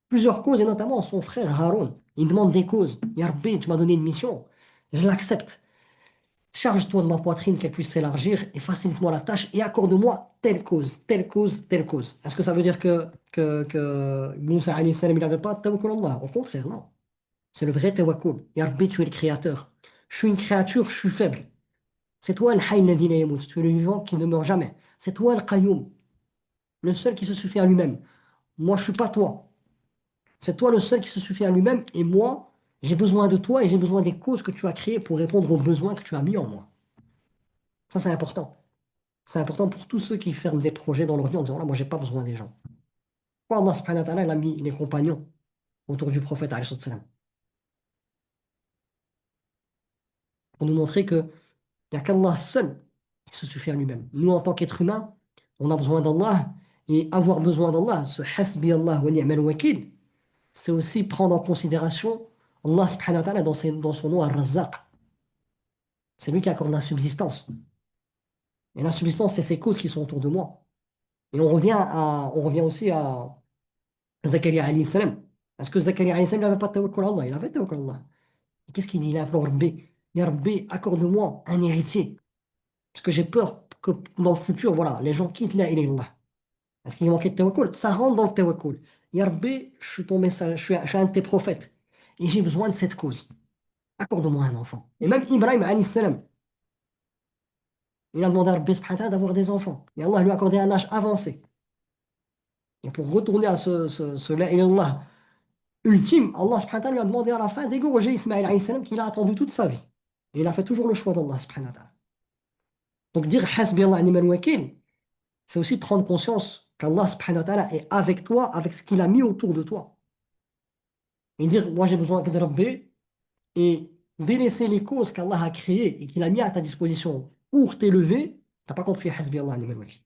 Plusieurs causes, et notamment son frère Haroun. Il demande des causes. Ya Rabbi, tu m'as donné une mission. Je l'accepte. Charge-toi de ma poitrine qu'elle puisse s'élargir et facilite-moi la tâche et accorde-moi telle cause, telle cause, telle cause. Est-ce que ça veut dire que Moussa alayhi salam, il n'avait pas de tawakkul Allah? Au contraire, non. C'est le vrai tawakkul. Ya Rabbi, tu es le créateur. Je suis une créature, je suis faible. C'est toi le hayy alladhi la yamut. Tu es le vivant qui ne meurt jamais. C'est toi le qayyum, le seul qui se suffit à lui-même. Moi, je suis pas toi. C'est toi le seul qui se suffit à lui-même. Et moi, j'ai besoin de toi et j'ai besoin des causes que tu as créées pour répondre aux besoins que tu as mis en moi. Ça, c'est important. C'est important pour tous ceux qui ferment des projets dans leur vie en disant, voilà, moi, j'ai pas besoin des gens. Pourquoi Allah subhanahu wa ta'ala, il a mis les compagnons autour du prophète, alayhi salam, pour nous montrer qu'il n'y a qu'Allah seul qui se suffit à lui-même. Nous, en tant qu'êtres humains, on a besoin d'Allah et avoir besoin d'Allah, ce hasbi Allah wa ni'mal wakil, c'est aussi prendre en considération Allah subhanahu wa ta'ala dans son nom Ar-Razzaq. C'est lui qui accorde la subsistance. Et la subsistance, c'est ces causes qui sont autour de moi. Et on revient aussi à Zakaria alayhi salam. Parce que Zakaria alayhi salam n'avait pas de tawakkul Allah, il avait tawakkul Allah. Et qu'est-ce qu'il dit? Il a imploré Rabbi. Ya Rabbi, accorde-moi un héritier. Parce que j'ai peur que dans le futur, voilà, les gens quittent la ilaha illallah. Parce qu'il manquait de tawakkul. Ça rentre dans le tawakkul. Ya Rabbi, je suis ton message, je suis un de tes prophètes. Et j'ai besoin de cette cause. Accorde-moi un enfant. Et même Ibrahim alayhi salam, il a demandé à Rabbi subhanahu wa ta'ala d'avoir des enfants. Et Allah lui a accordé un âge avancé. Et pour retourner à ce la ilaha illallah ultime, Allah subhanahu wa ta'ala lui a demandé à la fin d'égorger Ismaël alayhi salam qu'il a attendu toute sa vie. Et il a fait toujours le choix d'Allah subhanahu wa ta'ala. Donc dire Hasbi Allah ni'mal wakil, c'est aussi prendre conscience qu'Allah subhanahu wa ta'ala est avec toi, avec ce qu'il a mis autour de toi. Et dire, moi j'ai besoin que de Rabbi, et délaisser les causes qu'Allah a créées et qu'il a mis à ta disposition pour t'élever, t'as pas compris Hasbi Allah ni'mal wakil.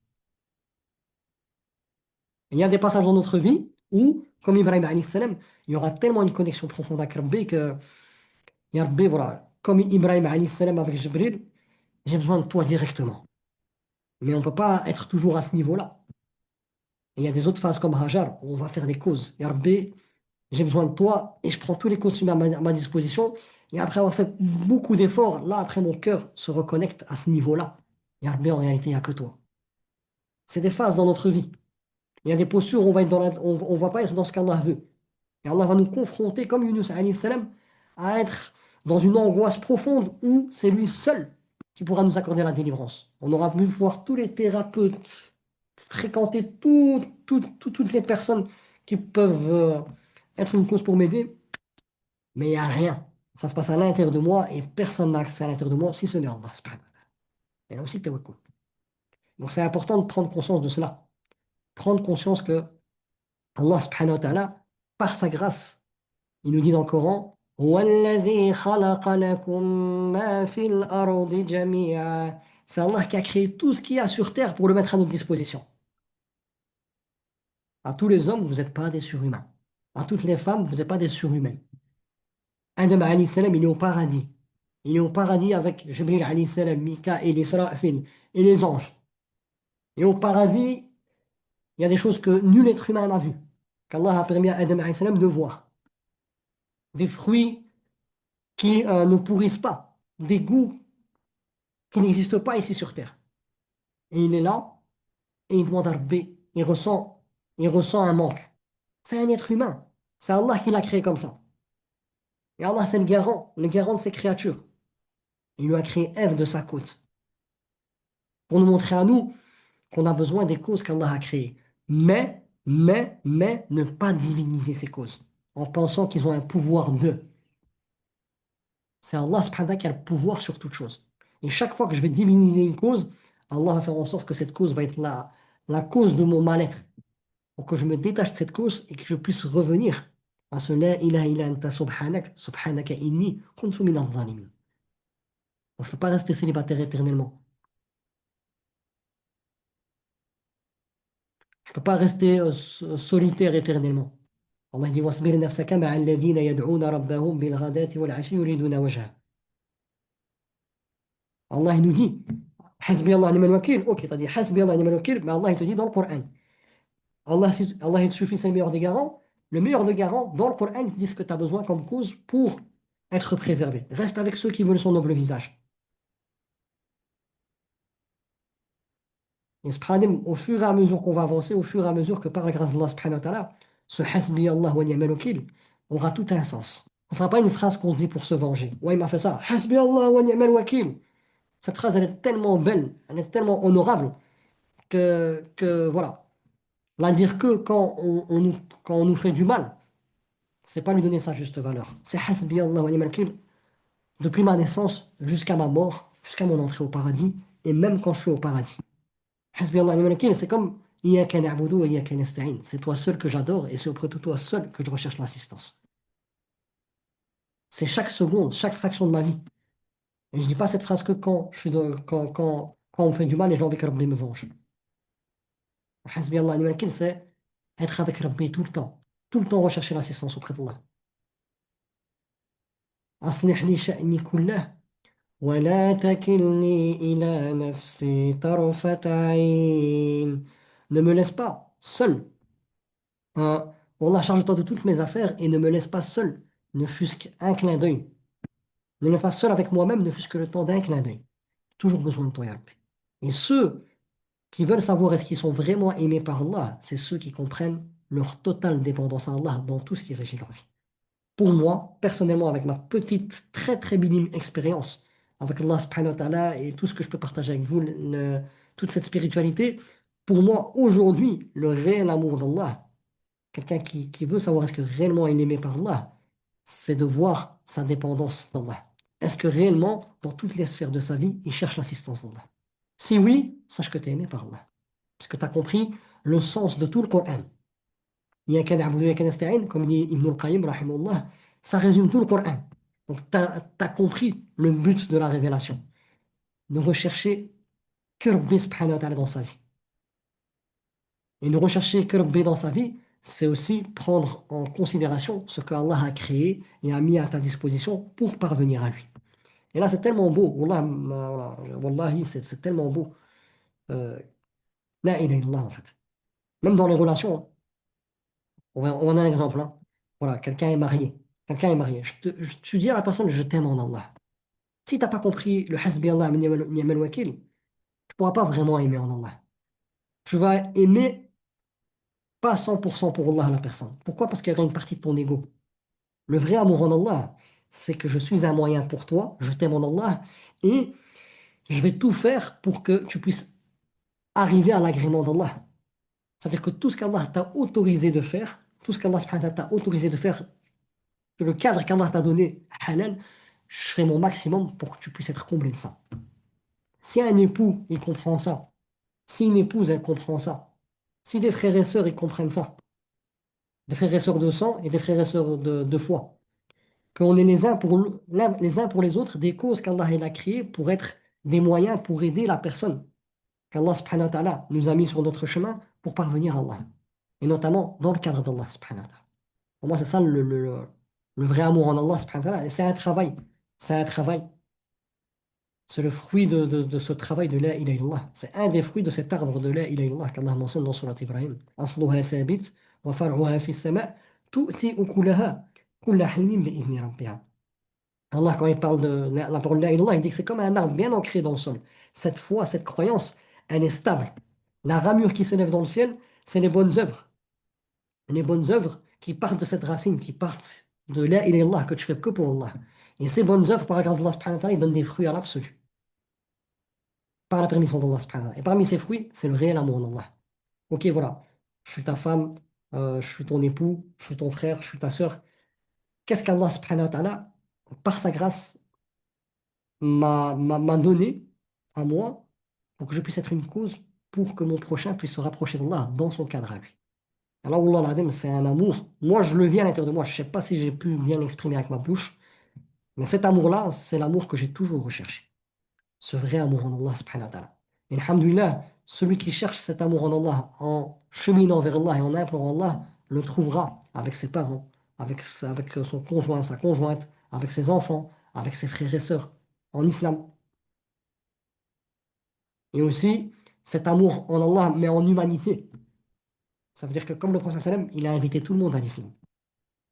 Et il y a des passages dans notre vie où, comme Ibrahim alayhi salam, il y aura tellement une connexion profonde avec Rabbi que, ya Rabbi, voilà, comme Ibrahim alayhi salam avec Jibril, j'ai besoin de toi directement. Mais on ne peut pas être toujours à ce niveau-là. Et il y a des autres phases comme Hajar où on va faire des causes. Ya Rabbi, j'ai besoin de toi et je prends tous les causes à ma disposition. Et après avoir fait beaucoup d'efforts, là, après, mon cœur se reconnecte à ce niveau-là. Ya Rabbi, en réalité, il n'y a que toi. C'est des phases dans notre vie. Il y a des postures où on va pas être dans ce qu'Allah veut. Et Allah va nous confronter, comme Yunus alayhi salam, à être dans une angoisse profonde où c'est lui seul qui pourra nous accorder la délivrance. On aura pu voir tous les thérapeutes, fréquenter toutes les personnes qui peuvent être une cause pour m'aider, mais il n'y a rien. Ça se passe à l'intérieur de moi et personne n'a accès à l'intérieur de moi si ce n'est Allah subhanahu wa ta'ala. Et là aussi, tawakkul. Donc c'est important de prendre conscience de cela. Prendre conscience que Allah subhanahu wa ta'ala, par sa grâce, il nous dit dans le Coran, وَالَّذِي خَلَقَ لَكُم مَّا فِي الْأَرْضِ جَمِيعًا. C'est Allah qui a créé tout ce qu'il y a sur terre pour le mettre à notre disposition. À tous les hommes, vous n'êtes pas des surhumains. À toutes les femmes, vous n'êtes pas des surhumaines. Adam alayhi salam, il est au paradis. Il est au paradis avec Jibril alayhi salam, Mikaël, Israfil et les anges. Et au paradis, il y a des choses que nul être humain n'a vues, qu'Allah a permis à Adam alayhi salam de voir. Des fruits qui ne pourrissent pas, des goûts qui n'existent pas ici sur terre. Et il est là, et il demande à Rabbi, il ressent un manque. C'est un être humain. C'est Allah qui l'a créé comme ça. Et Allah, c'est le garant de ses créatures. Il lui a créé Ève de sa côte, pour nous montrer à nous qu'on a besoin des causes qu'Allah a créées. Mais, ne pas diviniser ces causes, en pensant qu'ils ont un pouvoir d'eux. C'est Allah subhanahu wa ta'ala qui a le pouvoir sur toute chose. Et chaque fois que je vais diviniser une cause, Allah va faire en sorte que cette cause va être la cause de mon mal-être. Pour que je me détache de cette cause et que je puisse revenir à ce La ilaha illa anta subhanak, subhanaka inni kuntu minadh dhalimin. Donc, je ne peux pas rester célibataire éternellement. Je ne peux pas rester solitaire éternellement. Allah dit واصبر نفسك مع الذين يدعون ربهم بالغداة والعشي يريدون وجهه. Allah il nous dit حسبي الله ونعم الوكيل. Ok, tu as dit حسبي الله ونعم الوكيل, mais Allah il te dit dans le Coran. Allah il te suffit, c'est le meilleur des garants. Le meilleur des garants, dans le Coran, ils te disent que tu as besoin comme cause pour être préservé. Reste avec ceux qui veulent son noble visage. Et subhanallah, au fur et à mesure qu'on va avancer, au fur et à mesure que par la grâce d'Allah subhanahu wa ta'ala, ce hasbi Allah wa ni'mal wakil aura tout un sens. Ce ne sera pas une phrase qu'on se dit pour se venger. Ouais, il m'a fait ça. Hasbi Allah wa ni'mal wakil. Cette phrase, elle est tellement belle, elle est tellement honorable que voilà. La dire que quand on nous fait du mal, c'est pas lui donner sa juste valeur. C'est hasbi Allah wa ni'mal wakil depuis ma naissance jusqu'à ma mort, jusqu'à mon entrée au paradis, et même quand je suis au paradis. Hasbi Allah ni'mal wakil, c'est comme Iyyaka na'budu wa iyyaka nasta'in. C'est toi seul que j'adore et c'est auprès de toi seul que je recherche l'assistance. C'est chaque seconde, chaque fraction de ma vie. Et je dis pas cette phrase que quand on me fait du mal et j'ai envie que Rabbi me venge. Hasbi Allah ni'mal wakil, c'est être avec Rabbi tout le temps. Tout le temps rechercher l'assistance auprès d'Allah. أصلح لي شأني كله ولا تكلني إلى نفسي طرفة عين. Ne me laisse pas seul. Wallah, charge-toi de toutes mes affaires et ne me laisse pas seul, ne fût-ce qu'un clin d'œil. Ne me laisse pas seul avec moi-même, ne fût-ce que le temps d'un clin d'œil. Toujours besoin de toi, Ya Rabbi. Et ceux qui veulent savoir est-ce qu'ils sont vraiment aimés par Allah, c'est ceux qui comprennent leur totale dépendance à Allah dans tout ce qui régit leur vie. Pour moi, personnellement, avec ma petite, très très minime expérience avec Allah subhanahu wa ta'ala et tout ce que je peux partager avec vous, toute cette spiritualité, pour moi, aujourd'hui, le réel amour d'Allah, quelqu'un qui veut savoir est-ce que réellement il est aimé par Allah, c'est de voir sa dépendance d'Allah. Est-ce que réellement, dans toutes les sphères de sa vie, il cherche l'assistance d'Allah? Si oui, sache que tu es aimé par Allah. Parce que tu as compris le sens de tout le Coran. Iyyaka na'budu wa iyyaka nasta'in, comme dit Ibn al-Qayyim, rahimahullah, ça résume tout le Coran. Donc tu as compris le but de la révélation, de rechercher que Rabbi subhanahu wa ta'ala dans sa vie. Et de rechercher que Rabbi dans sa vie, c'est aussi prendre en considération ce que Allah a créé et a mis à ta disposition pour parvenir à lui. Et là, c'est tellement beau. Wallah, wallahi, c'est tellement beau. Euh, La ilaha illallah, en fait. Même dans les relations, hein. On va donner un exemple, hein. Voilà, quelqu'un est marié. Quelqu'un est marié. Tu dis à la personne, je t'aime en Allah. Si tu n'as pas compris le hasbi Allah ni'mal wakil, tu ne pourras pas vraiment aimer en Allah. Tu vas aimer pas 100% pour Allah la personne. Pourquoi? Parce qu'il y a une partie de ton ego. Le vrai amour en Allah, c'est que je suis un moyen pour toi, je t'aime en Allah, et je vais tout faire pour que tu puisses arriver à l'agrément d'Allah. C'est-à-dire que tout ce qu'Allah t'a autorisé de faire, tout ce qu'Allah subhanahu wa ta'ala t'a autorisé de faire, que le cadre qu'Allah t'a donné, halal, je fais mon maximum pour que tu puisses être comblé de ça. Si un époux, il comprend ça, si une épouse, elle comprend ça, si des frères et sœurs, ils comprennent ça, des frères et sœurs de sang et des frères et sœurs de foi, qu'on est les uns pour les autres des causes qu'Allah il a créées pour être des moyens pour aider la personne qu'Allah subhanahu wa ta'ala nous a mis sur notre chemin pour parvenir à Allah. Et notamment dans le cadre d'Allah subhanahu wa ta'ala. Pour moi, c'est ça le vrai amour en Allah subhanahu wa ta'ala. Et c'est un travail. C'est un travail. C'est le fruit de ce travail de la ilaha illallah. C'est un des fruits de cet arbre de la ilaha illallah qu'Allah mentionne dans Surat Ibrahim. أصلها ثابت وفرعها في السماء تؤتي أكلها كل حين بإذن ربها. Allah, quand il parle de la parole de la ilaha illallah, il dit que c'est comme un arbre bien ancré dans le sol. Cette foi, cette croyance, elle est stable. La ramure qui s'élève dans le ciel, c'est les bonnes œuvres. Les bonnes œuvres qui partent de cette racine, qui partent de la ilaha illallah que tu fais que pour Allah. Et ces bonnes œuvres, par la grâce d'Allah subhanahu wa ta'ala, ils donnent des fruits à l'absolu. Par la permission d'Allah subhanahu wa ta'ala. Et parmi ces fruits, c'est le réel amour en Allah. Ok, voilà, je suis ta femme, je suis ton époux, je suis ton frère, je suis ta sœur. Qu'est-ce qu'Allah subhanahu wa ta'ala, par sa grâce, m'a donné à moi pour que je puisse être une cause pour que mon prochain puisse se rapprocher d'Allah dans son cadre à lui. Alors, Wallah al-Azim, c'est un amour. Moi, je le vis à l'intérieur de moi. Je ne sais pas si j'ai pu bien l'exprimer avec ma bouche, mais cet amour-là, c'est l'amour que j'ai toujours recherché. Ce vrai amour en Allah subhanahu wa ta'ala. Et alhamdoulilah, celui qui cherche cet amour en Allah, en cheminant vers Allah et en implorant Allah, le trouvera avec ses parents, avec son conjoint, sa conjointe, avec ses enfants, avec ses frères et sœurs, en islam. Et aussi, cet amour en Allah, mais en humanité. Ça veut dire que comme le prophète sallam, il a invité tout le monde à l'islam.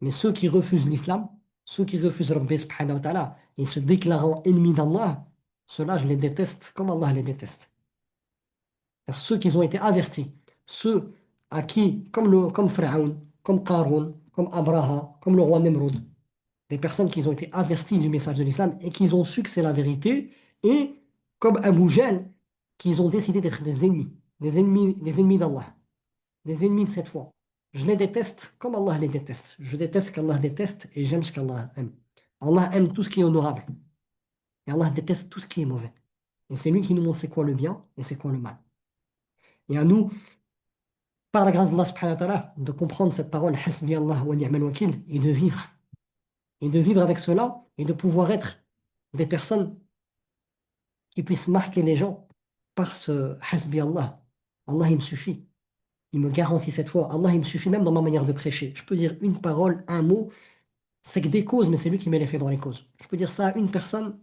Mais ceux qui refusent l'islam, ceux qui refusent Rabbi subhanahu wa ta'ala, et se déclarant ennemis d'Allah, ceux-là, je les déteste comme Allah les déteste. Car ceux qui ont été avertis, ceux à qui, comme Pharaon, comme Qarun, comme Abraha, comme le roi Nemrod, des personnes qui ont été averties du message de l'islam et qui ont su que c'est la vérité, et comme Abu Jahl, qui ont décidé d'être des ennemis d'Allah, des ennemis de cette foi. Je les déteste comme Allah les déteste. Je déteste ce qu'Allah déteste et j'aime ce qu'Allah aime. Allah aime tout ce qui est honorable et Allah déteste tout ce qui est mauvais. Et c'est lui qui nous montre c'est quoi le bien et c'est quoi le mal. Et à nous, par la grâce d'Allah subhanahu wa ta'ala, de comprendre cette parole, Hasbi Allah wa ni'mal wakil, et de vivre. Et de vivre avec cela et de pouvoir être des personnes qui puissent marquer les gens par ce Hasbi Allah. Allah, il me suffit. Il me garantit cette foi. Allah, il me suffit même dans ma manière de prêcher. Je peux dire une parole, un mot, c'est que des causes, mais c'est lui qui met les faits dans les causes. Je peux dire ça à une personne.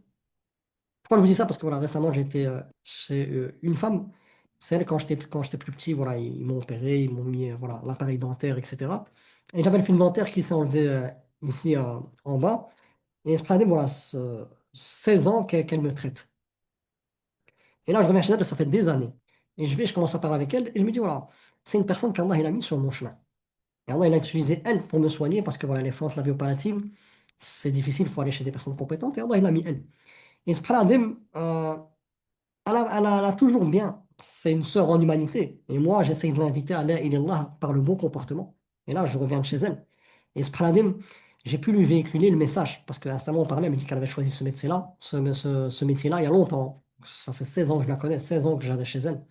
Pourquoi je vous dis ça? Parce que voilà, récemment, j'étais chez une femme. C'est elle, quand j'étais plus petit, voilà, ils m'ont opéré, ils m'ont mis voilà, l'appareil dentaire, etc. Et j'avais le fil dentaire qui s'est enlevé ici en bas. Et ce problème, voilà, 16 ans qu'elle me traite. Et là, je reviens chez elle, ça fait des années. Et je commence à parler avec elle, et je me dis, voilà, c'est une personne qu'Allah il a mis sur mon chemin. Et Allah, il a utilisé elle pour me soigner, parce que voilà, les fentes labiopalatives, c'est difficile, il faut aller chez des personnes compétentes, et Allah, il a mis elle. Et ce paradigme, elle a toujours bien. C'est une sœur en humanité. Et moi, j'essaye de l'inviter à la ilallah par le bon comportement. Et là, je reviens de chez elle. Et ce paradigme, j'ai pu lui véhiculer le message. Parce qu'instamment, on parlait, elle me dit qu'elle avait choisi ce métier-là, ce métier-là, il y a longtemps. Ça fait 16 ans que je la connais, 16 ans que j'allais chez elle.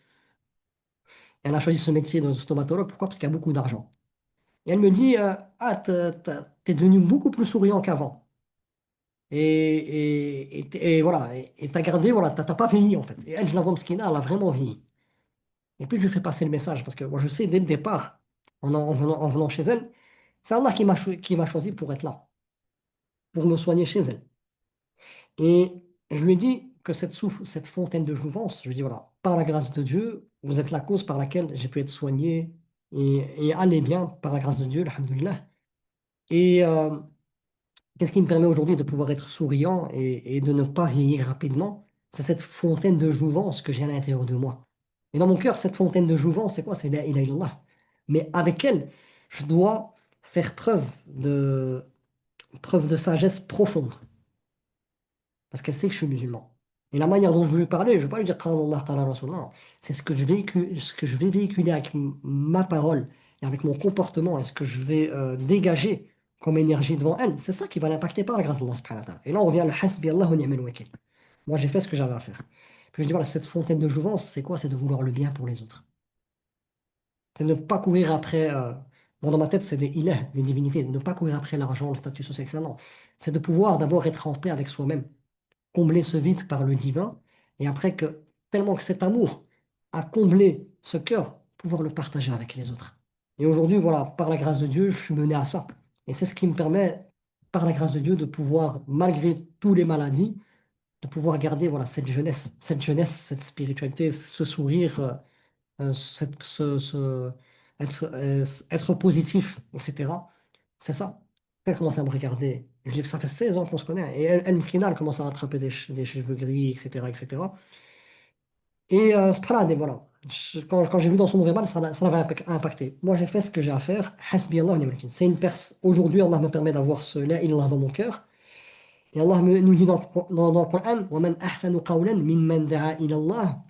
Elle a choisi ce métier de stomatologue. Pourquoi? Parce qu'il y a beaucoup d'argent. Et elle me dit, ah, t'es devenu beaucoup plus souriant qu'avant. Et voilà, et t'as gardé, voilà, t'as pas vieilli en fait. Et elle, je la vois mskina, elle a vraiment vieilli. Et puis je lui fais passer le message parce que moi je sais dès le départ, en venant chez elle, c'est Allah qui m'a choisi pour être là, pour me soigner chez elle. Et je lui ai dit que cette fontaine de jouvence, je lui ai dit voilà, par la grâce de Dieu, vous êtes la cause par laquelle j'ai pu être soigné et aller bien par la grâce de Dieu, alhamdoulilah. Et qu'est-ce qui me permet aujourd'hui de pouvoir être souriant et de ne pas vieillir rapidement? C'est cette fontaine de jouvence que j'ai à l'intérieur de moi. Et dans mon cœur, cette fontaine de jouvence, c'est quoi? C'est la ilaha illallah. Mais avec elle, je dois faire preuve de sagesse profonde. Parce qu'elle sait que je suis musulman. Et la manière dont je veux lui parler, je ne vais pas lui dire Qala Allah, Qala Rasul, non. C'est ce que je vais véhiculer avec ma parole et avec mon comportement et ce que je vais dégager comme énergie devant elle. C'est ça qui va l'impacter par la grâce d'Allah subhanahu wa ta'ala. Et là, on revient à le hasbi Allah wa ni'mal wakil. Moi, j'ai fait ce que j'avais à faire. Puis je dis, voilà, cette fontaine de jouvence, c'est quoi? C'est de vouloir le bien pour les autres. C'est de ne pas courir après. Bon, dans ma tête, c'est des ilahs, des divinités. De ne pas courir après l'argent, le statut social, etc. Non. C'est de pouvoir d'abord être en paix avec soi-même, combler ce vide par le divin, et après que, tellement que cet amour a comblé ce cœur, pouvoir le partager avec les autres. Et aujourd'hui, voilà, par la grâce de Dieu, je suis mené à ça. Et c'est ce qui me permet, par la grâce de Dieu, de pouvoir, malgré toutes les maladies, de pouvoir garder voilà, cette spiritualité, ce sourire, être positif, etc. C'est ça. Elle commence à me regarder. Je dis que ça fait 16 ans qu'on se connaît. Et Miskina, elle commence à rattraper des cheveux gris, etc. etc. Et subhanallah, voilà. Quand j'ai vu dans son verbal, ça l'avait impacté. Moi, j'ai fait ce que j'ai à faire. Hasbi Allah wa ni'mal wakil. C'est une personne. Aujourd'hui, Allah me permet d'avoir ce la ilaha dans mon cœur. Et Allah nous dit dans le Coran, وَمَنْ أَحْسَنُ قَوْلًا مِمَّنْ دَعَا إِلَى اللَّهِ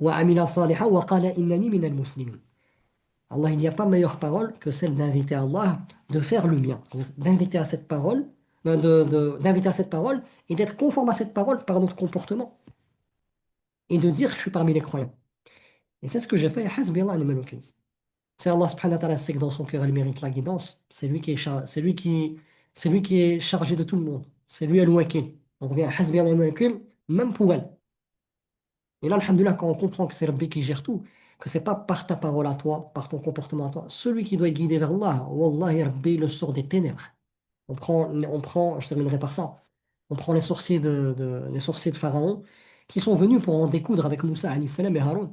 وَعَمِلَ صَالِحًا وَقَالَ إِنَّنِي مِنَ الْمُسْلِمِينَ. Allah, il n'y a pas meilleure parole que celle d'inviter Allah de faire le bien. C'est-à-dire d'inviter à cette parole, d'inviter à cette parole et d'être conforme à cette parole par notre comportement et de dire je suis parmi les croyants. Et c'est ce que j'ai fait. Hasbi Allah ni'mal wakil. C'est Allah subhanahu wa ta'ala sait que dans son cœur il mérite la guidance. C'est lui qui est chargé de tout le monde. C'est lui al-wakil. On revient à Hasbi Allah ni'mal wakil, même pour elle. Et là, alhamdoulilah, quand on comprend que c'est Rabbi qui gère tout, que c'est pas par ta parole à toi, par ton comportement à toi, celui qui doit être guidé vers Allah, Wallahi, Rabbi le sort des ténèbres. Je terminerai par ça, on prend les sorciers de Pharaon qui sont venus pour en découdre avec Moussa alayhi salam et Haroun.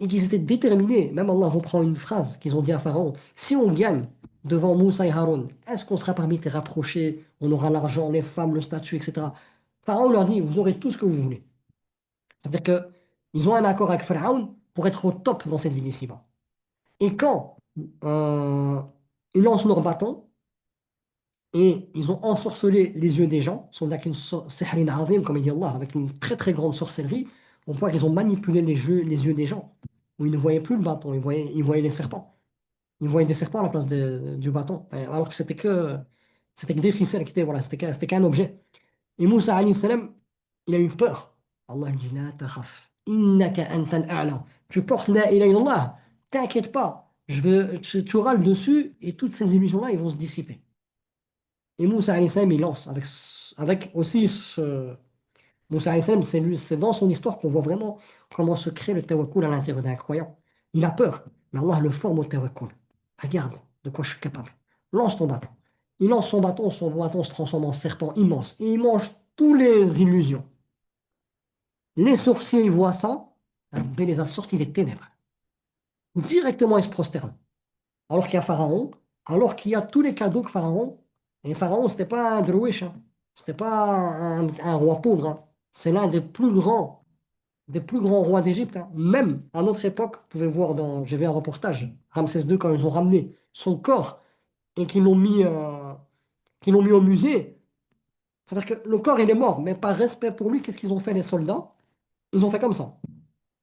Et qu'ils étaient déterminés. Même Allah reprend une phrase qu'ils ont dit à Pharaon, si on gagne devant Moussa et Haroun, est-ce qu'on sera parmi tes rapprochés, on aura l'argent, les femmes, le statut, etc. Pharaon leur dit, vous aurez tout ce que vous voulez. C'est-à-dire qu'ils ont un accord avec Pharaon pour être au top dans cette vie d'ici-bas. Et quand euh, ils lancent leur bâton et ils ont ensorcelé les yeux des gens, sont avec une sihrin azim, comme il dit Allah, avec une très très grande sorcellerie, on voit qu'ils ont manipulé les yeux des gens, où ils ne voyaient plus le bâton, ils voyaient les serpents. Ils voyaient des serpents à la place du bâton, alors que c'était que des ficelles, voilà, c'était qu'un objet. Et Moussa alayhi salam, il a eu peur. Allah lui dit, la takhaf, innaka antal a'la. Tu portes la ilaha illallah, t'inquiète pas, tu auras le dessus et toutes ces illusions-là, ils vont se dissiper. Et Moussa alayhi salam, il lance avec aussi Moussa alayhi salam, c'est dans son histoire qu'on voit vraiment comment se crée le tawakkul à l'intérieur d'un croyant. Il a peur, mais Allah le forme au tawakkul. Regarde de quoi je suis capable. Lance ton bâton. Il lance son bâton se transforme en serpent immense et il mange toutes les illusions. Les sorciers, ils voient ça, Rabbi les a sortis des ténèbres. Directement, ils se prosternent. Alors qu'il y a Pharaon, alors qu'il y a tous les cadeaux que Pharaon. Et Pharaon, c'était pas un drouish, hein. C'était pas un roi pauvre, hein. C'est l'un des plus grands rois d'Égypte, hein. Même à notre époque, vous pouvez voir j'ai vu un reportage, Ramsès II, quand ils ont ramené son corps et qu'ils l'ont mis au musée. C'est-à-dire que le corps, il est mort, mais par respect pour lui, qu'est-ce qu'ils ont fait les soldats? Ils ont fait comme ça.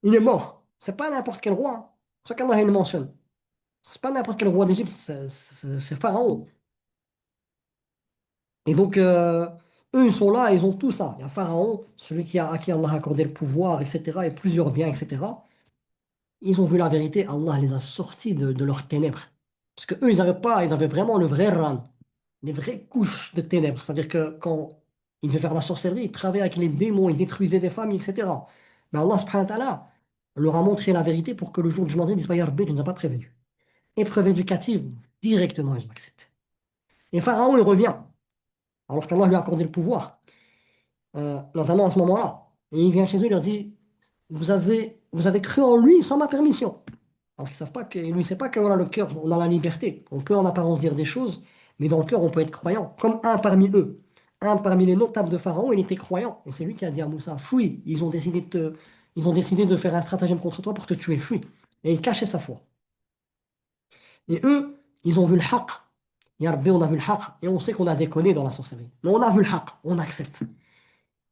Il est mort. C'est pas n'importe quel roi, hein. C'est ça qu'Allah il mentionne. C'est pas n'importe quel roi d'Égypte, c'est Pharaon. Et donc, eux, ils sont là, ils ont tout ça. Il y a Pharaon, à qui Allah a accordé le pouvoir, etc., et plusieurs biens, etc. Ils ont vu la vérité, Allah les a sortis de leurs ténèbres. Parce que eux, ils avaient vraiment le vrai ran, les vraies couches de ténèbres. C'est-à-dire que quand ils devaient faire la sorcellerie, ils travaillaient avec les démons, ils détruisaient des familles, etc. Mais Allah subhanahu wa ta'ala leur a montré la vérité pour que le jour du jugement, ils disent, pas, Ya Rabbi, tu ne nous as pas prévenus. Épreuve éducative, directement, ils ont accepté. Et Pharaon, il revient, alors qu'Allah lui a accordé le pouvoir, notamment à ce moment-là. Et il vient chez eux, il leur dit, vous avez cru en lui sans ma permission. Alors qu'ils savent pas que, lui, sait pas que voilà, le cœur, on a la liberté. On peut en apparence dire des choses, mais dans le cœur, on peut être croyant. Comme un parmi eux. Un parmi les notables de Pharaon, il était croyant. Et c'est lui qui a dit à Moussa, fuis. Ils ont décidé de faire un stratagème contre toi pour te tuer, fuis. Et il cachait sa foi. Et eux, ils ont vu le haqq. Ya Rabbi, on a vu le haqq. Et on sait qu'on a déconné dans la sorcellerie. Mais on a vu le haqq. On accepte.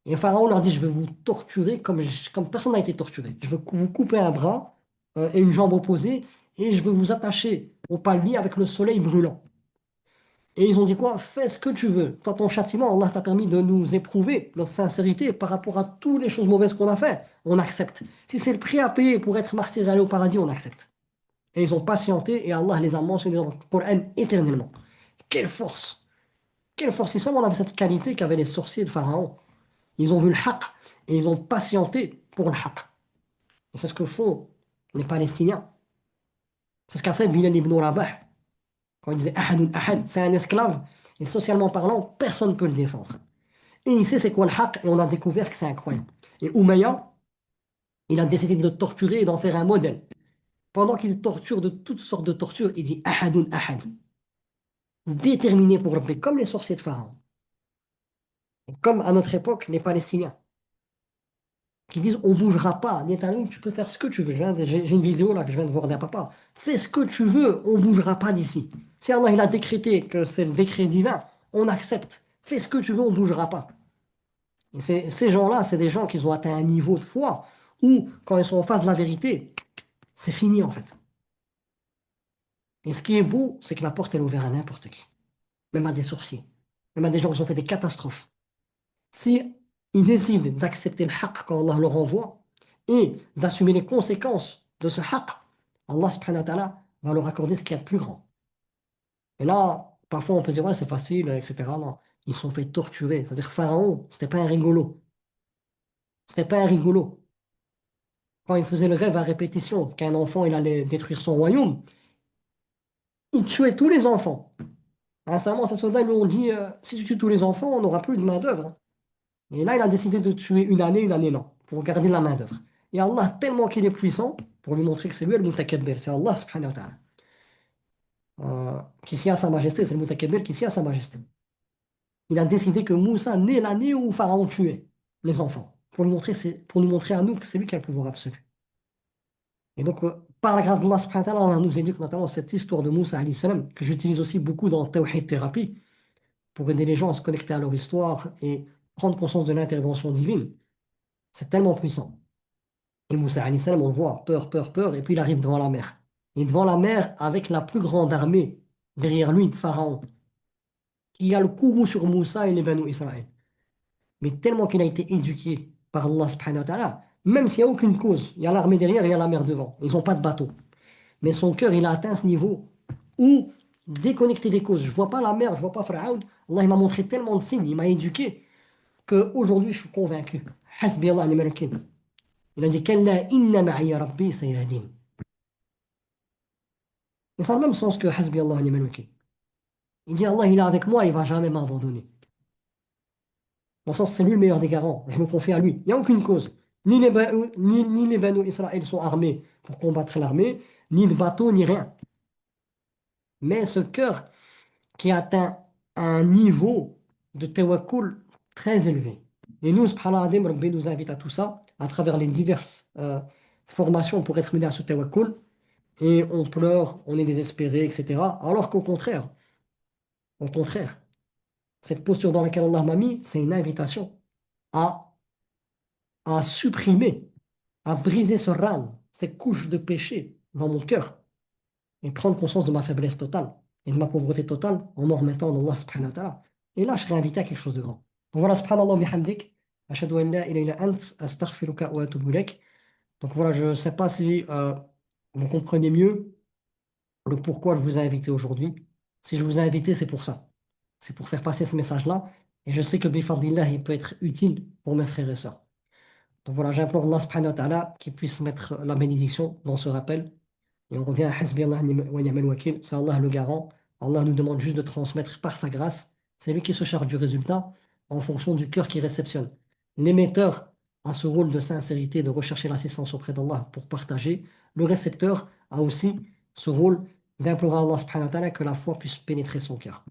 Et Pharaon leur dit, je vais vous torturer comme personne n'a été torturé. Je vais vous couper un bras et une jambe opposée et je vais vous attacher au palmier avec le soleil brûlant. Et ils ont dit quoi? Fais ce que tu veux. Toi, ton châtiment, Allah t'a permis de nous éprouver notre sincérité par rapport à toutes les choses mauvaises qu'on a fait. On accepte. Si c'est le prix à payer pour être martyr et aller au paradis, on accepte. Et ils ont patienté et Allah les a mentionnés dans le Coran éternellement. Quelle force! Quelle force! Si seulement on avait cette qualité qu'avaient les sorciers de Pharaon. Ils ont vu le haqq et ils ont patienté pour le haqq. Et c'est ce que font les Palestiniens. C'est ce qu'a fait Bilal ibn Rabah quand il disait Ahadun Ahad, c'est un esclave. Et socialement parlant, personne ne peut le défendre. Et il sait c'est quoi le haqq et on a découvert que c'est incroyable. Et Umayya, il a décidé de le torturer et d'en faire un modèle. Pendant qu'il torture de toutes sortes de tortures, il dit Ahadun Ahad. Déterminé pour Rabbi, comme les sorciers de Pharaon. Comme à notre époque, les Palestiniens. Qui disent on bougera pas. Netanyahou, tu peux faire ce que tu veux. J'ai une vidéo là que je viens de voir d'un papa. Fais ce que tu veux, on bougera pas d'ici. Si Allah il a décrété que c'est le décret divin, on accepte. Fais ce que tu veux, on bougera pas. Et ces gens-là, c'est des gens qui ont atteint un niveau de foi où, quand ils sont en face de la vérité, c'est fini en fait. Et ce qui est beau, c'est que la porte elle est ouverte à n'importe qui, même à des sorciers, même à des gens qui ont fait des catastrophes. Si ils décident d'accepter le haqq quand Allah leur envoie et d'assumer les conséquences de ce haqq, Allah subhanahu wa ta'ala va leur accorder ce qu'il y a de plus grand. Et là, parfois on peut se dire, ouais, c'est facile, etc. Non, ils se sont fait torturer. C'est-à-dire que Pharaon, c'était pas un rigolo. C'était pas un rigolo. quand il faisait le rêve à répétition qu'un enfant il allait détruire son royaume, il tuait tous les enfants. Récemment, ses soldats lui ont dit si tu tues tous les enfants, on n'aura plus de main-d'œuvre. Et là, il a décidé de tuer une année non, pour garder la main-d'œuvre. Et Allah, tellement qu'il est puissant, pour lui montrer que c'est lui le mutakabbir, c'est Allah subhanahu wa ta'ala, qui s'y a sa majesté, c'est le mutakabbir qui s'y a sa majesté. Il a décidé que Moussa naît l'année où Pharaon tuait les enfants, pour nous montrer à nous que c'est lui qui a le pouvoir absolu. Et donc, par la grâce d'Allah subhanahu wa ta'ala, Allah nous éduque notamment cette histoire de Moussa alayhi salam, que j'utilise aussi beaucoup dans Tawhid Thérapie, pour aider les gens à se connecter à leur histoire et prendre conscience de l'intervention divine. C'est tellement puissant. Et Moussa alayhi salam, on le voit, peur, peur, peur, et puis il arrive devant la mer. Et devant la mer, avec la plus grande armée derrière lui, Pharaon, qui a le courroux sur Moussa et les Banu Israël. Mais tellement qu'il a été éduqué par Allah subhanahu wa ta'ala, même s'il n'y a aucune cause, il y a l'armée derrière et il y a la mer devant. Ils n'ont pas de bateau. Mais son cœur, il a atteint ce niveau où, déconnecté des causes, je ne vois pas la mer, je ne vois pas Pharaon, Allah il m'a montré tellement de signes, il m'a éduqué, qu'aujourd'hui je suis convaincu. Hasbi Allah ni'mal wakeel. Il a dit Kalla inna ma'iya rabbi sayahdin. Et ça a le même sens que Hasbi Allah ni'mal wakeel. Il dit Allah il est avec moi, il ne va jamais m'abandonner. Dans le sens c'est lui le meilleur des garants, je me confie à lui. Il n'y a aucune cause. Ni les Banu Israël sont armés pour combattre l'armée, ni de bateau, ni rien. Mais ce cœur qui atteint un niveau de tawakkul très élevé. Et nous, subhanallah, Rabbi nous invite à tout ça, à travers les diverses formations pour être mené à ce tawakkul. Et on pleure, on est désespéré, etc. Alors qu'au contraire, au contraire, cette posture dans laquelle Allah m'a mis, c'est une invitation à, à supprimer, à briser ce râle, ces couches de péché dans mon cœur et prendre conscience de ma faiblesse totale et de ma pauvreté totale en me remettant en Allah subhanahu wa ta'ala. Et là, je serai invité à quelque chose de grand. Donc voilà, subhanallah bihamdik, ashhadu an la ilaha illa ant, astaghfiruka wa atubu ilaik. Donc voilà, je ne sais pas si vous comprenez mieux le pourquoi je vous ai invité aujourd'hui. Si je vous ai invité, c'est pour ça. C'est pour faire passer ce message-là. Et je sais que bifadlillah, il peut être utile pour mes frères et sœurs. Donc voilà, j'implore Allah subhanahu wa ta'ala qu'il puisse mettre la bénédiction dans ce rappel. Et on revient à Hasbi Allah wa ni'mal wakil. C'est Allah le garant. Allah nous demande juste de transmettre par sa grâce. C'est lui qui se charge du résultat en fonction du cœur qui réceptionne. L'émetteur a ce rôle de sincérité, de rechercher l'assistance auprès d'Allah pour partager. Le récepteur a aussi ce rôle d'implorer à Allah subhanahu wa ta'ala que la foi puisse pénétrer son cœur.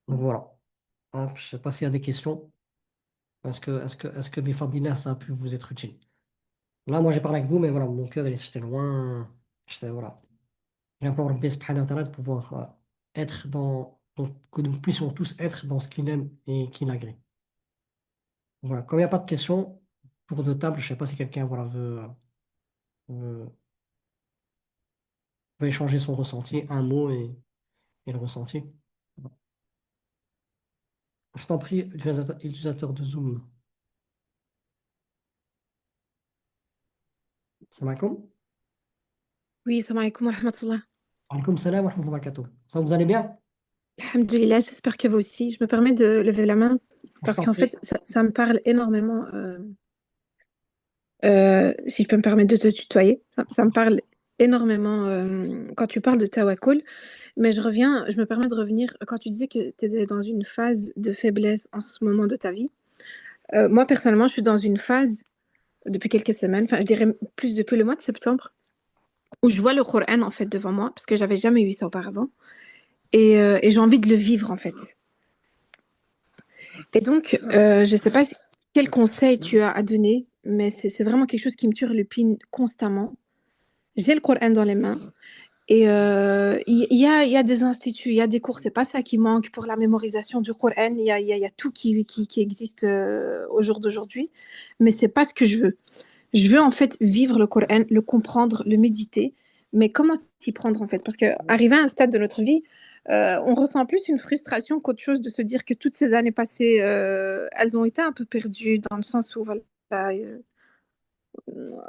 Donc voilà. Hop, je ne sais pas s'il y a des questions. Est-ce que Bifadillah, ça a pu vous être utile? Là, moi, j'ai parlé avec vous, mais voilà, mon cœur, j'étais loin. Voilà. J'implore le subhanahu wa ta'ala de pouvoir être que nous puissions tous être dans ce qu'il aime et qu'il agrée. Voilà. Comme il n'y a pas de questions, tour de table, je ne sais pas si quelqu'un voilà, veut, veut échanger son ressenti, un mot et le ressenti. Je t'en prie, utilisateur de Zoom. Salam alaikum. Oui, salam alaikum wa rahmatullah. Alaikum salam wa rahmatullahi wa barakatuh. Ça, vous allez bien? Alhamdulillah, j'espère que vous aussi. Je me permets de lever la main Je parce t'en qu'en prie. fait, ça me parle énormément. Si je peux me permettre de te tutoyer, ça me parle énormément quand tu parles de tawakkul. Mais je me permets de revenir quand tu disais que tu étais dans une phase de faiblesse en ce moment de ta vie. Moi, personnellement, je suis dans une phase depuis quelques semaines, enfin, je dirais plus depuis le mois de septembre, où je vois le Coran en fait devant moi parce que j'avais jamais vu ça auparavant. Et j'ai envie de le vivre en fait. Et donc, je ne sais pas quel conseil tu as à donner, mais c'est vraiment quelque chose qui me turlupine constamment. J'ai le Coran dans les mains et il y a des instituts, il y a des cours, c'est pas ça qui manque pour la mémorisation du Coran. Il y a tout qui existe au jour d'aujourd'hui, mais c'est pas ce que je veux. Je veux en fait vivre le Coran, le comprendre, le méditer, mais comment s'y prendre en fait? Parce qu'arrivé à un stade de notre vie, on ressent plus une frustration qu'autre chose de se dire que toutes ces années passées, elles ont été un peu perdues dans le sens où voilà,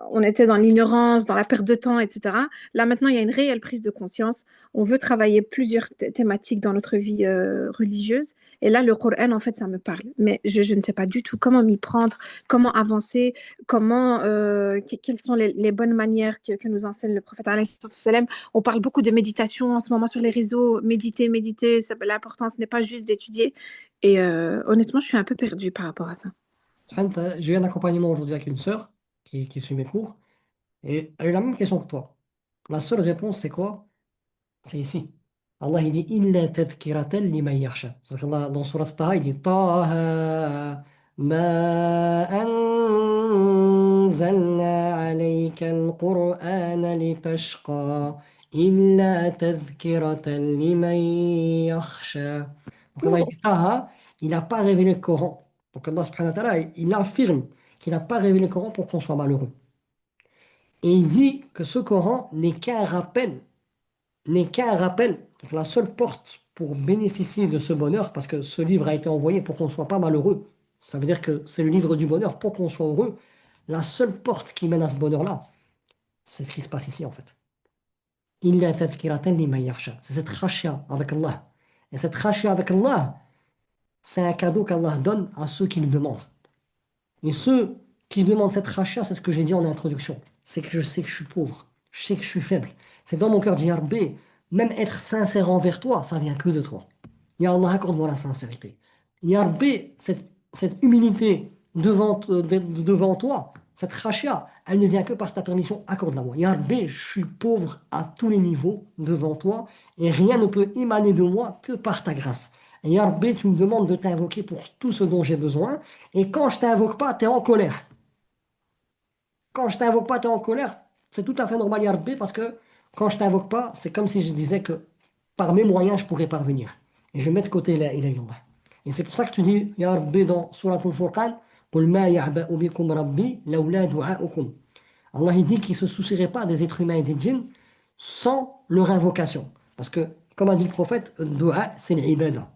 on était dans l'ignorance, dans la perte de temps, etc. Là, maintenant, il y a une réelle prise de conscience. On veut travailler plusieurs thématiques dans notre vie religieuse. Et là, le Coran, en fait, ça me parle. Mais je ne sais pas du tout comment m'y prendre, comment avancer, quelles sont les bonnes manières que nous enseigne le prophète. Alayhi salam. On parle beaucoup de méditation en ce moment sur les réseaux. Méditer, méditer, l'important, ce n'est pas juste d'étudier. Et honnêtement, je suis un peu perdue par rapport à ça. J'ai eu un accompagnement aujourd'hui avec une sœur qui suit mes cours et elle a eu la même question que toi. La seule réponse, c'est quoi? C'est ici. Allah, il dit Illa tadhkiratan liman yakhsha. Dans Surat Taha, il dit Taha ma anzalna alayka al-Qur'ana litashqa illa tadhkiratan liman yakhsha. Donc Allah, il dit Taha, il n'a pas révélé le Coran. Donc Allah subhanahu wa ta'ala, il affirme qu'il n'a pas révélé le Coran pour qu'on soit malheureux. Et il dit que ce Coran n'est qu'un rappel, donc la seule porte pour bénéficier de ce bonheur, parce que ce livre a été envoyé pour qu'on ne soit pas malheureux. Ça veut dire que c'est le livre du bonheur pour qu'on soit heureux. La seule porte qui mène à ce bonheur-là, c'est ce qui se passe ici en fait. Illa tadhkiratan liman yakhsha. C'est cette khashya avec Allah. Et cette khashya avec Allah, c'est un cadeau qu'Allah donne à ceux qui le demandent. Et ceux qui demandent cette rachat, c'est ce que j'ai dit en introduction. C'est que je sais que je suis pauvre, je sais que je suis faible. C'est dans mon cœur d'Ya Rabbi, même être sincère envers toi, ça vient que de toi. Ya Allah, accorde-moi la sincérité. Ya Rabbi, cette humilité devant toi, cette rachat, elle ne vient que par ta permission, accorde-la-moi. Ya Rabbi, je suis pauvre à tous les niveaux devant toi et rien ne peut émaner de moi que par ta grâce. Et Ya Rabbi, tu me demandes de t'invoquer pour tout ce dont j'ai besoin. Et quand je t'invoque pas, tu es en colère. Quand je t'invoque pas, tu es en colère. C'est tout à fait normal, Ya Rabbi, parce que quand je t'invoque pas, c'est comme si je disais que par mes moyens, je pourrais parvenir. Et je mets de côté la ilaha illallah. Et c'est pour ça que tu dis, Ya Rabbi, dans Surat al-Furqan, قُلْ مَا يَعْبَأُ بِكُمْ رَبِّي لَوْلَا دُعَاؤُكُمْ. Allah il dit qu'il ne se soucierait pas des êtres humains et des djinns sans leur invocation. Parce que, comme a dit le prophète, dua, c'est l'ibada.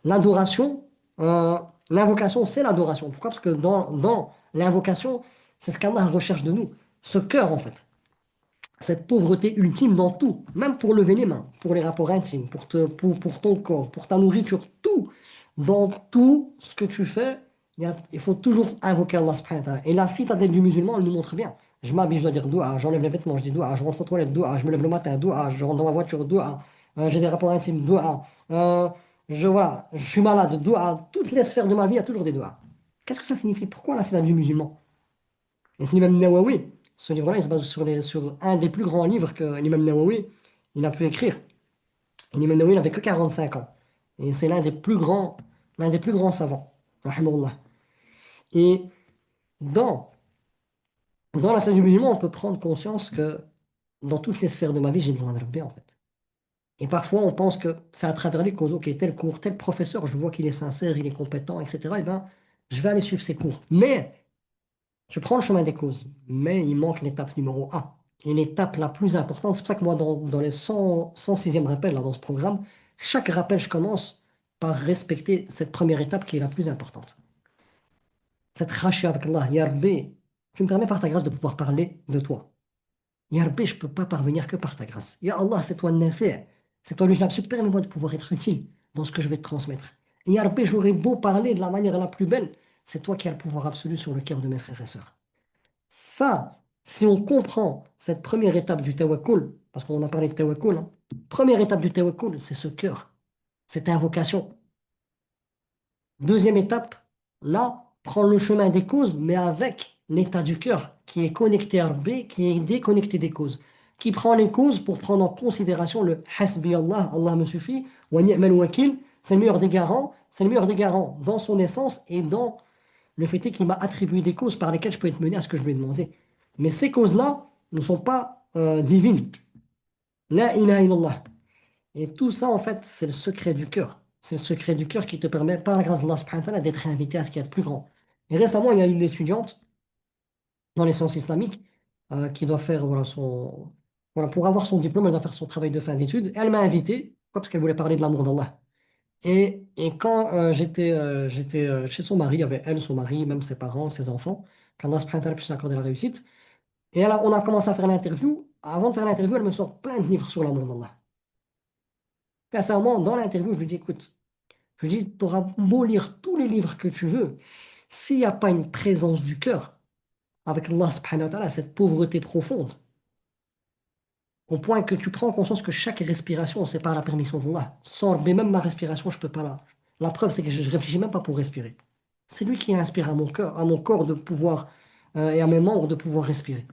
L'adoration, euh, l'invocation, c'est l'adoration. Pourquoi? Parce que dans l'invocation, c'est ce qu'Allah recherche de nous. Ce cœur, en fait. Cette pauvreté ultime dans tout. Même pour lever les mains, pour les rapports intimes, pour ton corps, pour ta nourriture, tout. Dans tout ce que tu fais, il faut toujours invoquer Allah subhanahu wa ta'ala. Et la citadelle du musulman, elle nous montre bien. Je m'habille, je dois dire doua, j'enlève les vêtements, je dis doua, je rentre aux toilettes, doua, je me lève le matin, doua, je rentre dans ma voiture, doua, j'ai des rapports intimes, doua, voilà, je suis malade, doua, toutes les sphères de ma vie, il y a toujours des doua. Qu'est-ce que ça signifie? Pourquoi la citadelle du musulman? Et c'est l'imam Nawawi. Ce livre-là, il se base sur un des plus grands livres que l'imam Nawawi il a pu écrire. Et l'imam Nawawi n'avait que 45 ans. Et c'est l'un des plus grands savants. Rahimahullah. Et dans, dans la salle du musulman, on peut prendre conscience que dans toutes les sphères de ma vie, j'ai besoin de Rabbi, en fait. Et parfois, on pense que c'est à travers les causes. Ok, tel cours, tel professeur, je vois qu'il est sincère, il est compétent, etc. Et ben, je vais aller suivre ses cours. Mais je prends le chemin des causes, mais il manque l'étape numéro un. Et l'étape la plus importante, c'est pour ça que moi, dans les 106e rappels là, dans ce programme, chaque rappel, je commence par respecter cette première étape qui est la plus importante. Cette rachia avec Allah, Ya Rabbi, tu me permets par ta grâce de pouvoir parler de toi. Ya Rabbi, je ne peux pas parvenir que par ta grâce. Ya Allah, c'est toi le nafi', c'est toi le jnab, permets-moi de pouvoir être utile dans ce que je vais te transmettre. Et Ya Rabbi, j'aurais beau parler de la manière la plus belle, c'est toi qui as le pouvoir absolu sur le cœur de mes frères et sœurs. Ça, si on comprend cette première étape du tawakkul, parce qu'on a parlé de tawakkul, hein, première étape du tawakkul, c'est ce cœur, cette invocation. Deuxième étape, là, prendre le chemin des causes, mais avec l'état du cœur qui est connecté à Rabbi, qui est déconnecté des causes, qui prend les causes pour prendre en considération le hasbi Allah, Allah me suffit, wa ni'mal wakil, c'est le meilleur des garants, c'est le meilleur des garants dans son essence et dans le fait est qu'il m'a attribué des causes par lesquelles je peux être mené à ce que je lui ai demandé. Mais ces causes-là ne sont pas divines. La ilaha illallah. Et tout ça, en fait, c'est le secret du cœur. C'est le secret du cœur qui te permet, par la grâce d'Allah subhanahu wa ta'ala, d'être invité à ce qu'il y a de plus grand. Et récemment, il y a une étudiante dans les sciences islamiques qui doit faire voilà, voilà, pour avoir son diplôme, elle doit faire son travail de fin d'études. Et elle m'a invité, pourquoi? Parce qu'elle voulait parler de l'amour d'Allah. Et quand j'étais chez son mari, il y avait elle, son mari, même ses parents, ses enfants. qu'Allah subhanahu wa ta'ala puisse lui accorder la réussite. Et là, on a commencé à faire l'interview. Avant de faire l'interview, elle me sort plein de livres sur l'amour d'Allah. Puis à ce moment, dans l'interview, je lui dis, écoute, je lui dis, tu auras beau lire tous les livres que tu veux, s'il n'y a pas une présence du cœur avec Allah subhanahu wa ta'ala, cette pauvreté profonde, au point que tu prends conscience que chaque respiration, c'est pas la permission d'Allah. Sans, mais même ma respiration, je peux pas la. La preuve, c'est que je réfléchis même pas pour respirer. C'est lui qui inspire à mon cœur, à mon corps de pouvoir, et à mes membres de pouvoir respirer.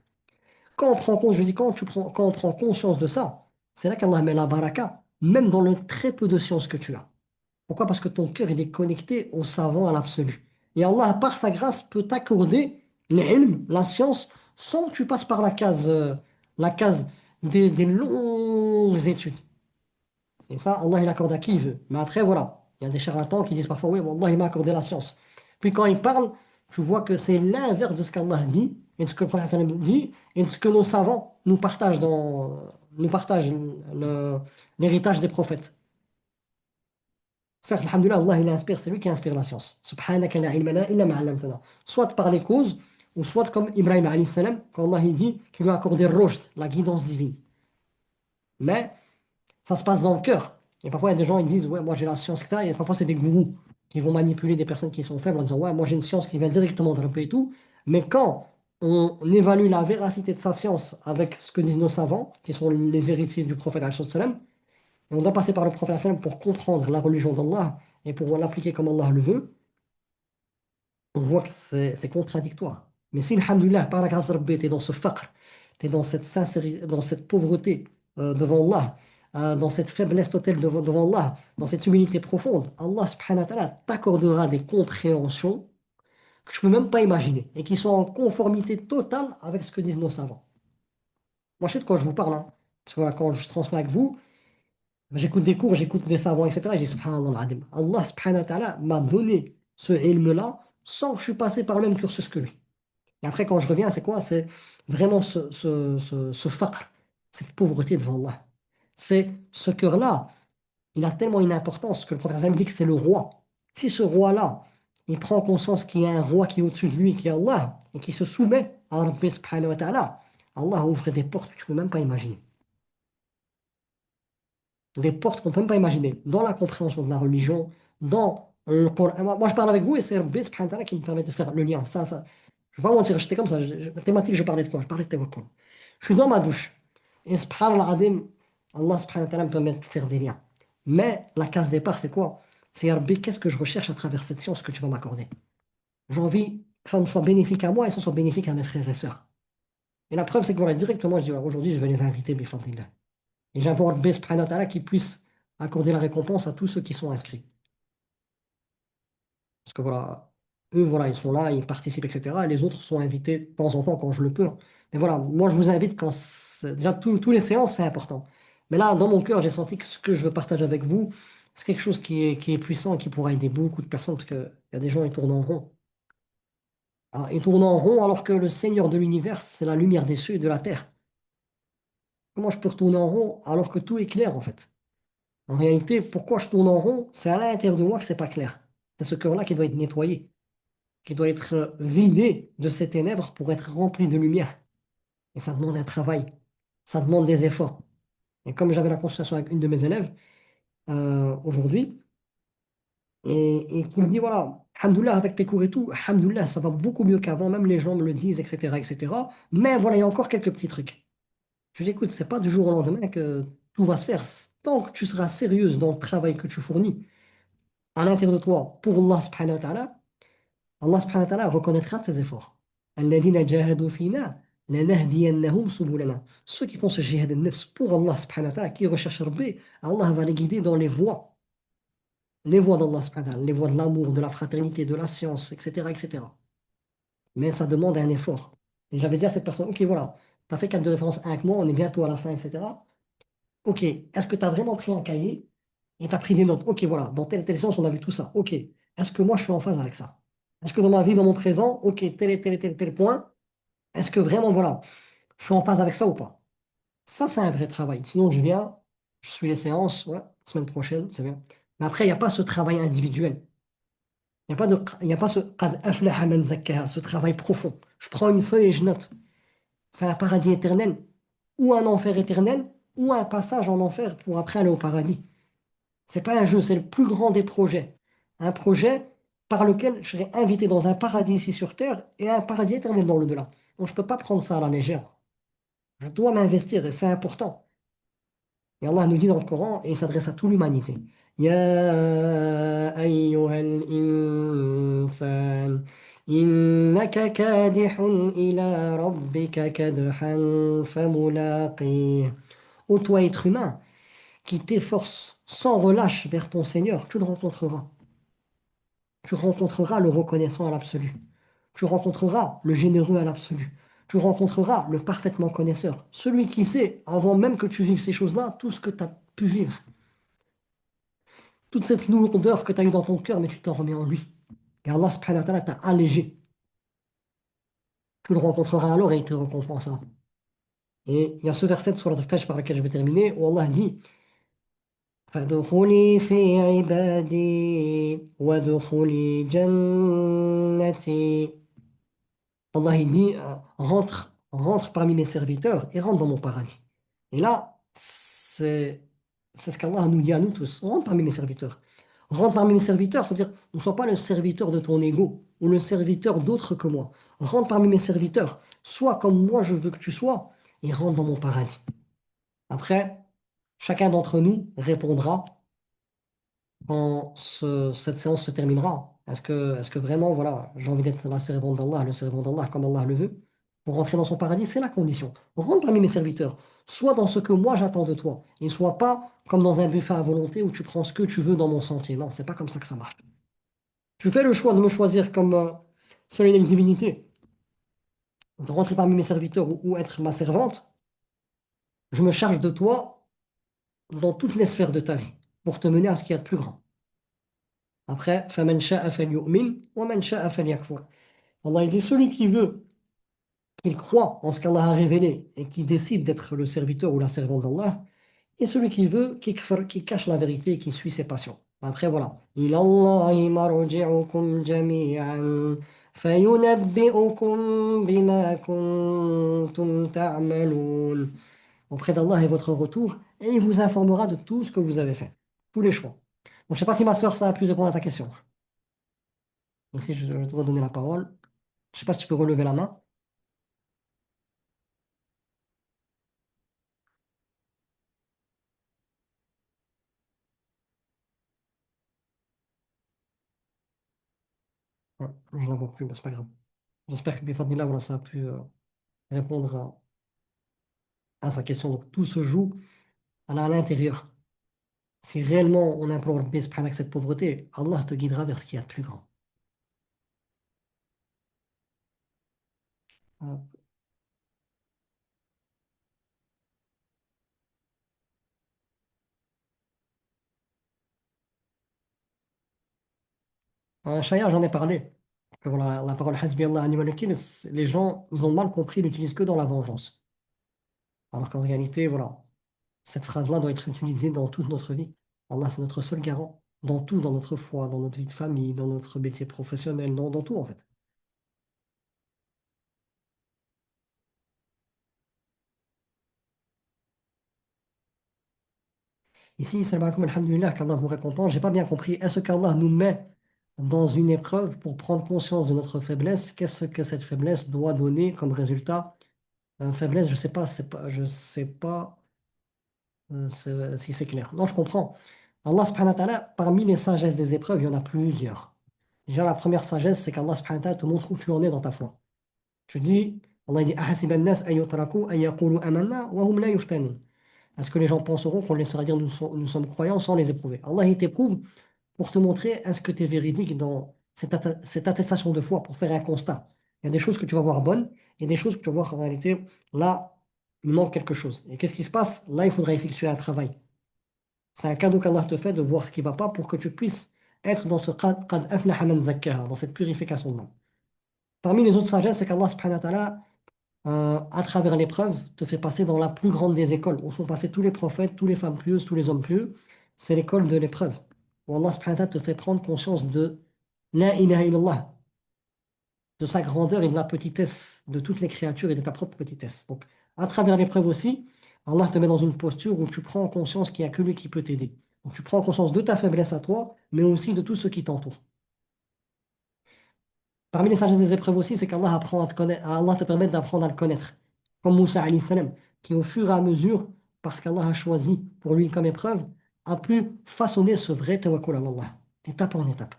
Quand on prend compte, je dis, quand on prend conscience de ça, c'est là qu'Allah met la baraka, même dans le très peu de science que tu as. Pourquoi? Parce que ton cœur, il est connecté au savant, à l'absolu. Et Allah, par sa grâce, peut t'accorder l'ilm, la science, sans que tu passes par la case des longues études. Et ça, Allah, il accorde à qui il veut. Mais après, voilà, il y a des charlatans qui disent parfois, oui, Allah, il m'a accordé la science. Puis quand ils parlent, tu vois que c'est l'inverse de ce qu'Allah dit, et de ce que le prophète sallam dit, et de ce que nos savants nous partagent l'héritage des prophètes. Certes, alhamdoulilah, Allah, il inspire, c'est lui qui inspire la science. Subhanaka la ilma lana illa ma 'allamtana. Soit par les causes, ou soit comme Ibrahim alayhi salam, quand Allah il dit qu'il lui a accordé le rushd, la guidance divine. Mais ça se passe dans le cœur. Et parfois, il y a des gens qui disent, ouais, moi j'ai la science, etc. Et parfois, c'est des gourous qui vont manipuler des personnes qui sont faibles en disant, ouais, moi j'ai une science qui vient directement de Rabbi et tout. Mais quand on évalue la véracité de sa science avec ce que disent nos savants, qui sont les héritiers du prophète alayhi salam, et on doit passer par le prophète sallam pour comprendre la religion d'Allah et pour l'appliquer comme Allah le veut, on voit que c'est contradictoire. Mais si, alhamdoulilah, par la grâce de Rabbi, tu es dans ce faqr, tu es dans cette sincérité, dans cette pauvreté devant Allah, dans cette faiblesse totale devant Allah, dans cette humilité profonde, Allah subhanahu wa ta'ala t'accordera des compréhensions que je ne peux même pas imaginer et qui sont en conformité totale avec ce que disent nos savants. Moi, je sais de quoi je vous parle, hein. Parce que voilà, quand je transmets avec vous, j'écoute des cours, j'écoute des savants, etc. Et je dis, subhanallah, al-adim. Allah subhanahu wa ta'ala m'a donné ce ilm-là sans que je suis passé par le même cursus que lui. Et après, quand je reviens, c'est quoi? C'est vraiment ce faqr, cette pauvreté devant Allah. C'est ce cœur-là, il a tellement une importance que le prophète sallam dit que c'est le roi. Si ce roi-là, il prend conscience qu'il y a un roi qui est au-dessus de lui, qui est Allah, et qui se soumet à Rabbi subhanahu wa ta'ala, Allah ouvre des portes que tu ne peux même pas imaginer. Des portes qu'on ne peut même pas imaginer, dans la compréhension de la religion, dans le Coran. Moi, je parle avec vous et c'est Rabbi subhanahu wa ta'ala qui me permet de faire le lien. Ça. Je ne vais pas mentir, j'étais comme ça. Thématique, je parlais de quoi? Je parlais de Tawakkul. Je suis dans ma douche. Et subhanallah adim, Allah subhanahu wa ta'ala me permet de faire des liens. Mais la case départ, c'est quoi? C'est Rabbi, qu'est-ce que je recherche à travers cette science que tu vas m'accorder? J'ai envie que ça me soit bénéfique à moi et que ça soit bénéfique à mes frères et sœurs. Et la preuve, c'est que voilà, directement, je dis, voilà, aujourd'hui, je vais les inviter, bifadlillah. Et j'implore Rabbi subhanahu wa ta'ala qui puisse accorder la récompense à tous ceux qui sont inscrits. Parce que voilà, eux, voilà, ils sont là, ils participent, etc. Et les autres sont invités de temps en temps quand je le peux. Mais voilà, moi, je vous invite quand déjà tous les séances, c'est important. Mais là, dans mon cœur, j'ai senti que ce que je veux partager avec vous, c'est quelque chose qui est puissant, qui pourra aider beaucoup de personnes, parce qu'il y a des gens qui tournent en rond. Ah, ils tournent en rond alors que le Seigneur de l'univers, c'est la lumière des cieux et de la terre. Comment je peux retourner en rond alors que tout est clair, en fait? En réalité, pourquoi je tourne en rond? C'est à l'intérieur de moi que c'est pas clair. C'est ce cœur-là qui doit être nettoyé, qui doit être vidé de ces ténèbres pour être rempli de lumière. Et ça demande un travail, ça demande des efforts. Et comme j'avais la consultation avec une de mes élèves aujourd'hui, et qui me dit, voilà, Alhamdoulilah, avec tes cours et tout, Alhamdoulilah, ça va beaucoup mieux qu'avant, même les gens me le disent, etc., etc. Mais voilà, il y a encore quelques petits trucs. Je lui dis, écoute, c'est pas du jour au lendemain que tout va se faire. Tant que tu seras sérieuse dans le travail que tu fournis à l'intérieur de toi pour Allah subhanahu wa ta'ala, Allah subhanahu wa ta'ala reconnaîtra tes efforts. الذين جاهدوا فينا لنهدينهم سبلنا. Ceux qui font ce jihad al-nafs pour Allah subhanahu wa ta'ala, qui recherchent Rabbi, Allah va les guider dans les voies d'Allah subhanahu wa ta'ala, les voies de l'amour, de la fraternité, de la science, etc., etc. Mais ça demande un effort. Et j'avais dit à cette personne, ok, voilà, tu as fait 4 de référence avec moi, on est bientôt à la fin, etc. Ok, est-ce que tu as vraiment pris un cahier et tu as pris des notes? Ok, voilà, dans telle séance, on a vu tout ça. Ok, est-ce que moi je suis en phase avec ça? Est-ce que dans ma vie, dans mon présent, ok, tel point, est-ce que vraiment, voilà, je suis en phase avec ça ou pas? Ça, c'est un vrai travail. Sinon, je viens, je suis les séances, ouais, semaine prochaine, c'est bien. Mais après, il n'y a pas ce travail individuel. Il n'y a pas ce qad aflaha man zakkaha, ce travail profond. Je prends une feuille et je note. C'est un paradis éternel, ou un enfer éternel, ou un passage en enfer pour après aller au paradis. C'est pas un jeu, c'est le plus grand des projets. Un projet par lequel je serai invité dans un paradis ici sur Terre et un paradis éternel dans l'au-delà. Donc je ne peux pas prendre ça à la légère. Je dois m'investir et c'est important. Et Allah nous dit dans le Coran, et il s'adresse à toute l'humanité. Ya ayyuhal insan, innaka kadihun ila rabbika kadhan famulaqih. Ô toi être humain, qui t'efforce sans relâche vers ton Seigneur, tu le rencontreras. Tu rencontreras le reconnaissant à l'absolu. Tu rencontreras le généreux à l'absolu. Tu rencontreras le parfaitement connaisseur. Celui qui sait, avant même que tu vives ces choses-là, tout ce que tu as pu vivre. Toute cette lourdeur que tu as eue dans ton cœur, mais tu t'en remets en lui. Et Allah subhanahu wa ta'ala t'a allégé. Tu le rencontreras alors et il te récompensera. Et il y a ce verset sur la Fajr par lequel je vais terminer, où Allah dit فادخلي في عبادي وادخلي جنتي. Allah il dit rentre parmi mes serviteurs et rentre dans mon paradis. Et là, c'est ce qu'Allah nous dit à nous tous, rentre parmi mes serviteurs. Rentre parmi mes serviteurs, c'est-à-dire ne sois pas le serviteur de ton ego ou le serviteur d'autres que moi. Rentre parmi mes serviteurs, sois comme moi je veux que tu sois et rentre dans mon paradis. Après, chacun d'entre nous répondra quand cette séance se terminera, est-ce que vraiment, voilà, j'ai envie d'être la servante d'Allah, le servant d'Allah comme Allah le veut, pour rentrer dans son paradis, c'est la condition. Rentre parmi mes serviteurs, sois dans ce que moi j'attends de toi, et sois pas comme dans un buffet à volonté où tu prends ce que tu veux dans mon sentier. Non, c'est pas comme ça que ça marche. Tu fais le choix de me choisir comme seule et unique divinité, de rentrer parmi mes serviteurs ou être ma servante, je me charge de toi dans toutes les sphères de ta vie, pour te mener à ce qu'il y a de plus grand. Après, فَمَنْ شَاءَ فَلْيُؤْمِنْ وَمَنْ شَاءَ فَلْيَكْفُرْ. Allah il dit celui qui veut, qu'il croit en ce qu'Allah a révélé et qui décide d'être le serviteur ou la servante d'Allah, et celui qui veut, qui cache la vérité et qui suit ses passions. Après, voilà. إِلَى اللَّهِ مَرْجِعُكُمْ جَمِيعًا فَيُنَبِّئُكُم بِمَا كُنتُمْ تَعْمَلُونَ. Auprès d'Allah est votre retour et il vous informera de tout ce que vous avez fait. Tous les choix. Donc, je ne sais pas si ma soeur, ça a pu répondre à ta question. Ici, je te redonner la parole. Je ne sais pas si tu peux relever la main. Ouais, je ne la vois plus, mais c'est pas grave. J'espère que Bifadnillah, voilà, ça a pu répondre à sa question. Donc, tout se joue à l'intérieur. Si réellement on implore le subhanahu avec cette pauvreté, Allah te guidera vers ce qu'il y a de plus grand. Euh, Shaya, j'en ai parlé. Que voilà, la parole Hasbi Allah Ani wa Wakil, les gens, ils ont mal compris, ils l'utilisent que dans la vengeance. Alors qu'en réalité, voilà, cette phrase-là doit être utilisée dans toute notre vie. Allah, c'est notre seul garant. Dans tout, dans notre foi, dans notre vie de famille, dans notre métier professionnel, dans tout en fait. Ici, salam alaikum, alhamdulillah, qu'Allah vous récompense. J'ai pas bien compris. Est-ce qu'Allah nous met dans une épreuve pour prendre conscience de notre faiblesse? Qu'est-ce que cette faiblesse doit donner comme résultat? Faiblesse, je sais pas si c'est clair. Non, je comprends. Allah subhanahu wa ta'ala, parmi les sagesses des épreuves, il y en a plusieurs. Déjà, la première sagesse, c'est qu'Allah subhanahu wa ta'ala te montre où tu en es dans ta foi. Tu dis, Allah dit, أَحَسِبَ النَّاسَ أَن يُتْرَكُوا أَن يَقُولُوا آمَنَّا وَهُمْ لَا يُفْتَنُونَ. Est-ce que les gens penseront qu'on laissera dire nous sommes croyants sans les éprouver? Allah, il t'éprouve pour te montrer est-ce que tu es véridique dans cette attestation de foi, pour faire un constat. Il y a des choses que tu vas voir bonnes, et des choses que tu vas voir en réalité, là, il manque quelque chose. Et qu'est-ce qui se passe? Là, il faudra effectuer un travail. C'est un cadeau qu'Allah te fait de voir ce qui ne va pas pour que tu puisses être dans ce qad aflaha man zakkaha, dans cette purification de l'âme. Parmi les autres sagesses, c'est qu'Allah subhanahu wa ta'ala à travers l'épreuve, te fait passer dans la plus grande des écoles, où sont passés tous les prophètes, toutes les femmes pieuses, tous les hommes pieux. C'est l'école de l'épreuve, où Allah subhanahu wa ta'ala te fait prendre conscience de La ilaha illallah, de sa grandeur et de la petitesse de toutes les créatures et de ta propre petitesse. Donc, à travers l'épreuve aussi, Allah te met dans une posture où tu prends conscience qu'il n'y a que lui qui peut t'aider. Donc, tu prends conscience de ta faiblesse à toi, mais aussi de tout ce qui t'entoure. Parmi les sagesses des épreuves aussi, c'est qu'Allah apprend à te connaître, Allah te permet d'apprendre à le connaître. Comme Moussa alayhi salam, qui au fur et à mesure, parce qu'Allah a choisi pour lui comme épreuve, a pu façonner ce vrai tawakkul à Allah, étape en étape.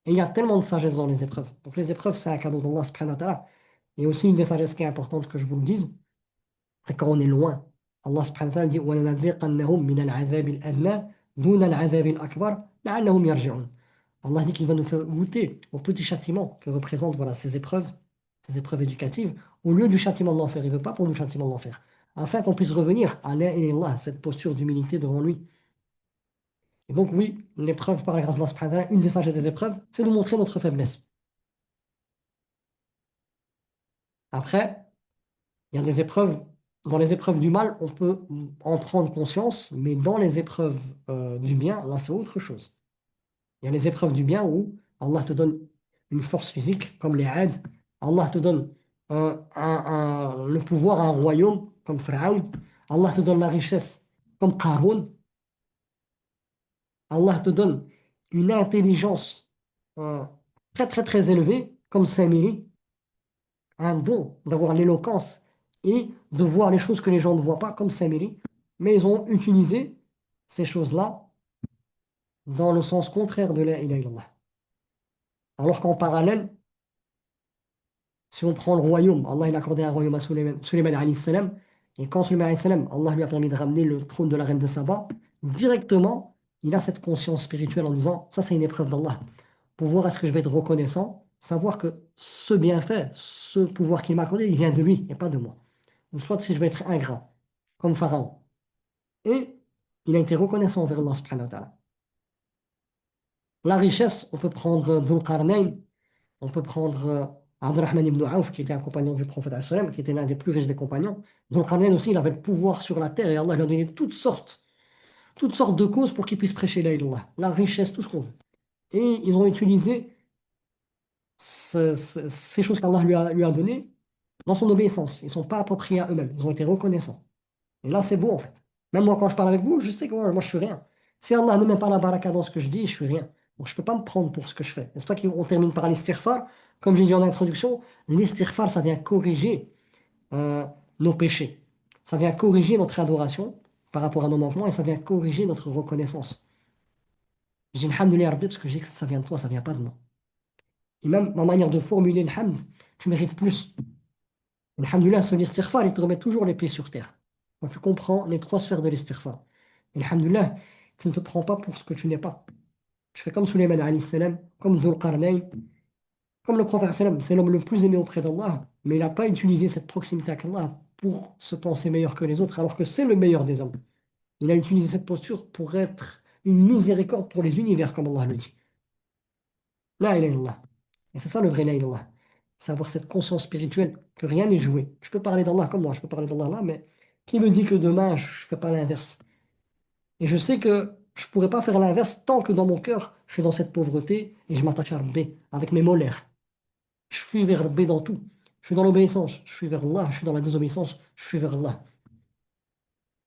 Et il y a tellement de sagesse dans les épreuves. Donc les épreuves, c'est un cadeau d'Allah subhanahu wa ta'ala. Et aussi une des sagesses qui est importante que je vous le dise, c'est quand on est loin. Allah subhanahu wa ta'ala dit وَلَنَذِيقَنَّهُم مِّنَ الْعَذَابِ الْأَدْنَى دُونَ الْعَذَابِ الْأَكْبَرِ لَعَلَّهُمْ يَرْجِعُونَ. Allah dit qu'il va nous faire goûter au petit châtiment que représentent voilà, ces épreuves éducatives, au lieu du châtiment de l'enfer. Il ne veut pas pour nous le châtiment de l'enfer. Afin qu'on puisse revenir à la ilallah, cette posture d'humilité devant lui. Et donc oui, l'épreuve par la grâce d'Allah subhanahu wa ta'ala, une des sagesses des épreuves, c'est de montrer notre faiblesse. Après, il y a des épreuves, dans les épreuves du mal, on peut en prendre conscience, mais dans les épreuves du bien, là, c'est autre chose. Il y a les épreuves du bien où Allah te donne une force physique, comme les Had. Allah te donne le pouvoir à un royaume, comme Pharaon. Allah te donne la richesse, comme Qarun. Allah te donne une intelligence euh, très, très, très élevée, comme Samiri. Un don d'avoir l'éloquence et de voir les choses que les gens ne voient pas, comme Samiri. Mais ils ont utilisé ces choses-là dans le sens contraire de la ilaha illallah. Alors qu'en parallèle, si on prend le royaume, Allah il a accordé un royaume à Sulayman alayhi salam, et quand Sulayman alayhi salam, Allah lui a permis de ramener le trône de la reine de Saba, directement, il a cette conscience spirituelle en disant, ça c'est une épreuve d'Allah, pour voir est-ce que je vais être reconnaissant, savoir que ce bienfait, ce pouvoir qu'il m'a accordé, il vient de lui et pas de moi. Ou soit si je vais être ingrat, comme Pharaon. Et il a été reconnaissant envers Allah subhanahu wa ta'ala. La richesse, on peut prendre Dhul Qarnayn, on peut prendre Abdurrahman ibn Auf, qui était un compagnon du prophète, alayhi salam, qui était l'un des plus riches des compagnons. Dhul Qarnayn aussi, il avait le pouvoir sur la terre et Allah lui a donné toutes sortes de causes pour qu'il puisse prêcher la ilallah, la richesse, tout ce qu'on veut. Et ils ont utilisé ces choses qu'Allah lui a données dans son obéissance. Ils ne sont pas appropriés à eux-mêmes, ils ont été reconnaissants. Et là, c'est beau en fait. Même moi, quand je parle avec vous, je sais que moi, je suis rien. Si Allah ne met pas la baraka dans ce que je dis, je suis rien. Donc, je ne peux pas me prendre pour ce que je fais. C'est pour ça qu'on termine par l'istighfar. Comme j'ai dit en introduction, l'istighfar, ça vient corriger euh, nos péchés. Ça vient corriger notre adoration par rapport à nos manquements et ça vient corriger notre reconnaissance. J'ai le hamd Rabbi parce que je dis que ça vient de toi, ça vient pas de moi. Et même ma manière de formuler le hamd, tu mérites plus. Alhamdulillah, ce l'istighfar, il te remet toujours les pieds sur terre. Quand tu comprends les trois sphères de l'istighfar. Et alhamdulillah, tu ne te prends pas pour ce que tu n'es pas. Tu fais comme Sulayman alayhi salam, comme Dhul Qarnayn, comme le prophète salam. C'est l'homme le plus aimé auprès d'Allah, mais il n'a pas utilisé cette proximité avec Allah pour se penser meilleur que les autres, alors que c'est le meilleur des hommes. Il a utilisé cette posture pour être une miséricorde pour les univers, comme Allah le dit. La ilaha illallah. Et c'est ça le vrai la ilaha illallah. C'est avoir cette conscience spirituelle que rien n'est joué. Tu peux parler d'Allah comme moi, je peux parler d'Allah là, mais qui me dit que demain je ne fais pas l'inverse? Et je sais que je ne pourrai pas faire l'inverse tant que dans mon cœur, je suis dans cette pauvreté et je m'attache à Rabbi avec mes molaires. Je suis vers Rabbi dans tout. Je suis dans l'obéissance, je suis vers Allah. Je suis dans la désobéissance, je suis vers Allah.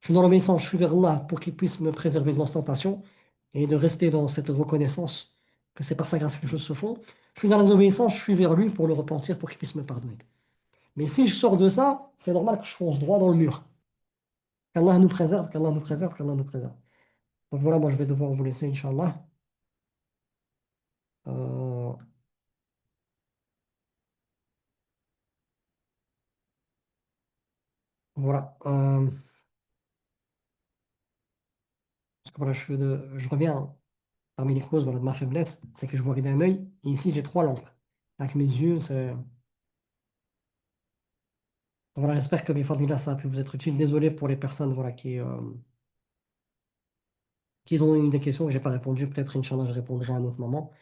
Je suis dans l'obéissance, je suis vers Allah pour qu'il puisse me préserver de l'ostentation et de rester dans cette reconnaissance que c'est par sa grâce que les choses se font. Je suis dans la désobéissance, je suis vers lui pour le repentir, pour qu'il puisse me pardonner. Mais si je sors de ça, c'est normal que je fonce droit dans le mur. Qu'Allah nous préserve, qu'Allah nous préserve, qu'Allah nous préserve. Donc voilà, moi je vais devoir vous laisser, Inch'Allah. Euh, voilà. Parce que voilà, je reviens parmi les causes voilà, de ma faiblesse, c'est que je vois d'un œil. Et ici, j'ai trois lampes. Avec mes yeux, c'est. Voilà, j'espère que mes fadila, ça a pu vous être utile. Désolé pour les personnes voilà, qui ont eu des questions que je n'ai pas répondu. Peut-être, Inch'Allah, je répondrai à un autre moment.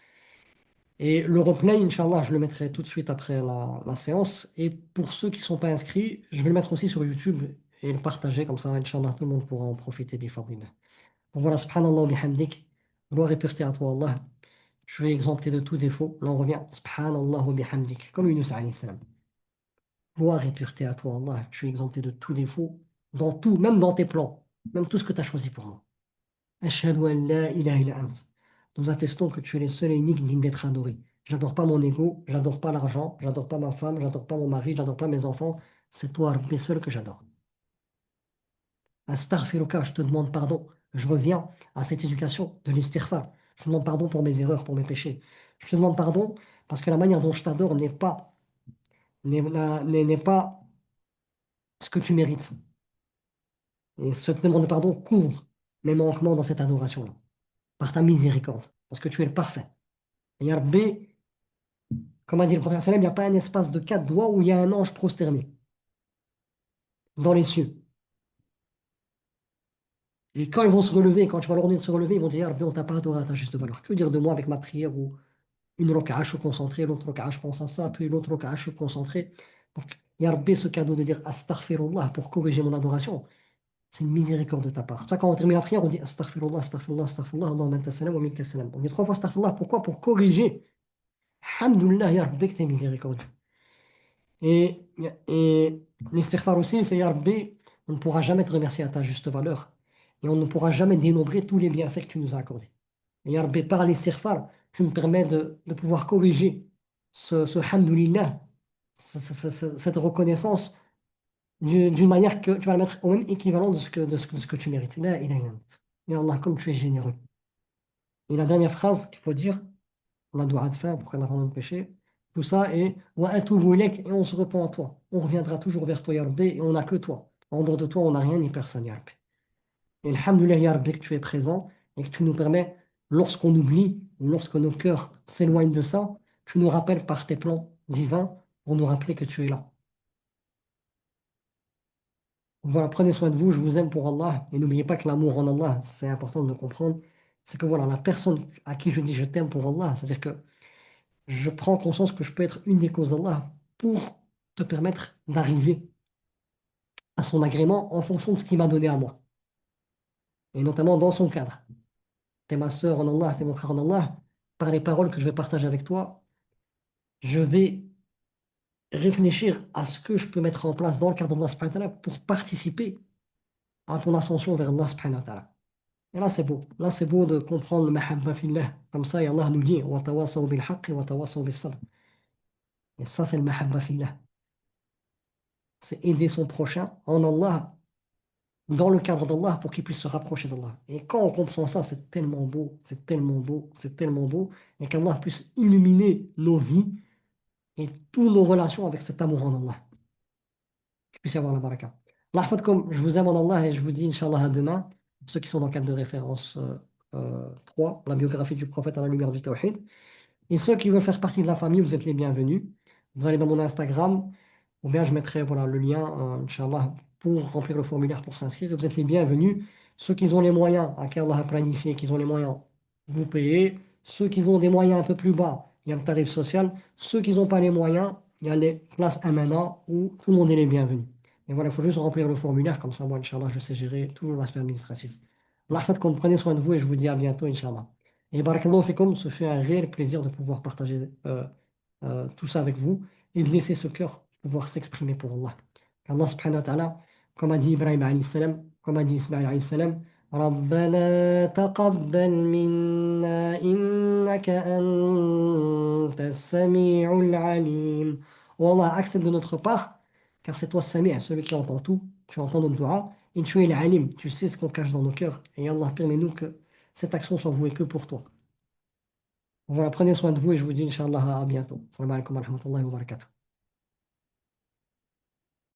Et le replay, Inch'Allah, je le mettrai tout de suite après la séance. Et pour ceux qui ne sont pas inscrits, je vais le mettre aussi sur YouTube et le partager. Comme ça, Inch'Allah, tout le monde pourra en profiter. Bifadillah. Donc voilà, subhanallah, bihamdik. Gloire et pureté à toi, Allah. tu es exempté de tout défaut. Là, on revient, Subhanallah wa bihamdik, comme Yunus alayhi salam. Gloire et pureté à toi, Allah, tu es exempté de tout défaut, dans tout, même dans tes plans, même tout ce que tu as choisi pour moi. Ashhadu an la ilaha illa ant. Nous attestons que tu es le seul et unique digne d'être adoré. J'adore pas mon ego, j'adore pas l'argent, j'adore pas ma femme, j'adore pas mon mari, j'adore pas mes enfants. C'est toi, Rabbi, seul que j'adore. Astaghfiruka, je te demande pardon. Je reviens à cette éducation de l'istighfar. Je te demande pardon pour mes erreurs, pour mes péchés. Je te demande pardon parce que la manière dont je t'adore n'est pas ce que tu mérites. Et ce te demande pardon couvre mes manquements dans cette adoration-là, par ta miséricorde, parce que tu es le parfait. Et Ya Rabbi, comme a dit le prophète sallam, il n'y a pas un espace de 4 doigts où il y a un ange prosterné dans les cieux. Et quand ils vont se relever, quand tu vas leur demander de se relever, ils vont dire, Ya Rabbi, on t'a pas adoré à ta juste valeur. Que dire de moi avec ma prière ou une raka'a, je suis concentré, l'autre raka'a, je pense à ça, puis l'autre raka'a, je suis concentré. Donc, Ya Rabbi, ce cadeau de dire astaghfirullah pour corriger mon adoration, c'est une miséricorde de ta part. C'est pour ça, quand on termine la prière, on dit astaghfirullah, astaghfirullah, astaghfirullah, Allahumma anta salam wa minka salam. On dit 3 fois astaghfirullah. Pourquoi? Pour corriger. Alhamdulillah, Ya Rabbi, que t'es miséricordieux. Et l'istighfar aussi, c'est Ya Rabbi, on ne pourra jamais te remercier à ta juste valeur. Et on ne pourra jamais dénombrer tous les bienfaits que tu nous as accordés. Et Ya Rabbi, par l'istighfar, tu me permets de pouvoir corriger ce hamdulillah, cette reconnaissance d'une manière que tu vas la mettre au même équivalent de ce que tu mérites. La ilaha illa ant. Ya Allah, comme tu es généreux. Et la dernière phrase qu'il faut dire, on a doigt de fin pour qu'on apprenne notre péché. Tout ça est wa atubu ilaik, et on se repent à toi. On reviendra toujours vers toi, Ya Rabbi, et on n'a que toi. En dehors de toi, on n'a rien ni personne, Ya Rabbi. Et alhamdoulilah, Ya Rabbi, que tu es présent et que tu nous permets, lorsqu'on oublie, ou lorsque nos cœurs s'éloignent de ça, tu nous rappelles par tes plans divins pour nous rappeler que tu es là. Voilà, prenez soin de vous, je vous aime pour Allah, et n'oubliez pas que l'amour en Allah, c'est important de le comprendre. C'est que voilà, la personne à qui je dis je t'aime pour Allah, c'est-à-dire que je prends conscience que je peux être une des causes d'Allah pour te permettre d'arriver à son agrément en fonction de ce qu'il m'a donné à moi, et notamment dans son cadre. T'es ma sœur en Allah, t'es mon frère en Allah, par les paroles que je vais partager avec toi, je vais réfléchir à ce que je peux mettre en place dans le cadre d'Allah subhanahu wa ta'ala pour participer à ton ascension vers Allah subhanahu wa ta'ala. Et là, c'est beau. Là, c'est beau de comprendre le mahabba fillah. Comme ça, et Allah nous dit, wa tawasaw bil haqqi wa tawasaw bis sabr. Et ça, c'est le mahabba fillah. C'est aider son prochain en Allah dans le cadre d'Allah pour qu'il puisse se rapprocher d'Allah. Et quand on comprend ça, c'est tellement beau, c'est tellement beau, c'est tellement beau, et qu'Allah puisse illuminer nos vies et toutes nos relations avec cet amour en Allah. Qu'il puisse y avoir la baraka. Allah comme je vous aime en Allah et je vous dis Inch'Allah à demain, pour ceux qui sont dans le cadre de référence 3, la biographie du prophète à la lumière du Tawhid. Et ceux qui veulent faire partie de la famille, vous êtes les bienvenus. Vous allez dans mon Instagram, ou bien je mettrai voilà, le lien, Inch'Allah, pour remplir le formulaire pour s'inscrire. Et vous êtes les bienvenus. Ceux qui ont les moyens, à qui Allah a planifié, qui ont les moyens, vous payez. Ceux qui ont des moyens un peu plus bas, il y a le tarif social. Ceux qui n'ont pas les moyens, il y a les places MNA où tout le monde est les bienvenus. Et voilà, il faut juste remplir le formulaire, comme ça, moi, Inch'Allah, je sais gérer tout l'aspect administratif. Allah prenez soin de vous et je vous dis à bientôt, Inch'Allah. Et barakallahu fikum, ce fait un réel plaisir de pouvoir partager tout ça avec vous et de laisser ce cœur pouvoir s'exprimer pour Allah. Allah subhanahu wa ta'ala, comme a dit Ibrahim alayhi salam, comme a dit Ismaël alayhi salam, ربنا تقبل منا إنك أنت السميع العليم. Oh Allah, accepte de notre part, car c'est toi Sami', celui qui entend tout, tu entends notre dua, et tu es l'alim, tu sais ce qu'on cache dans nos cœurs, et Allah permet-nous que cette action soit vouée que pour toi. Voilà, prenez soin de vous et je vous dis Inch'Allah à bientôt. Salam alaikum wa rahmatullahi wa barakatuh.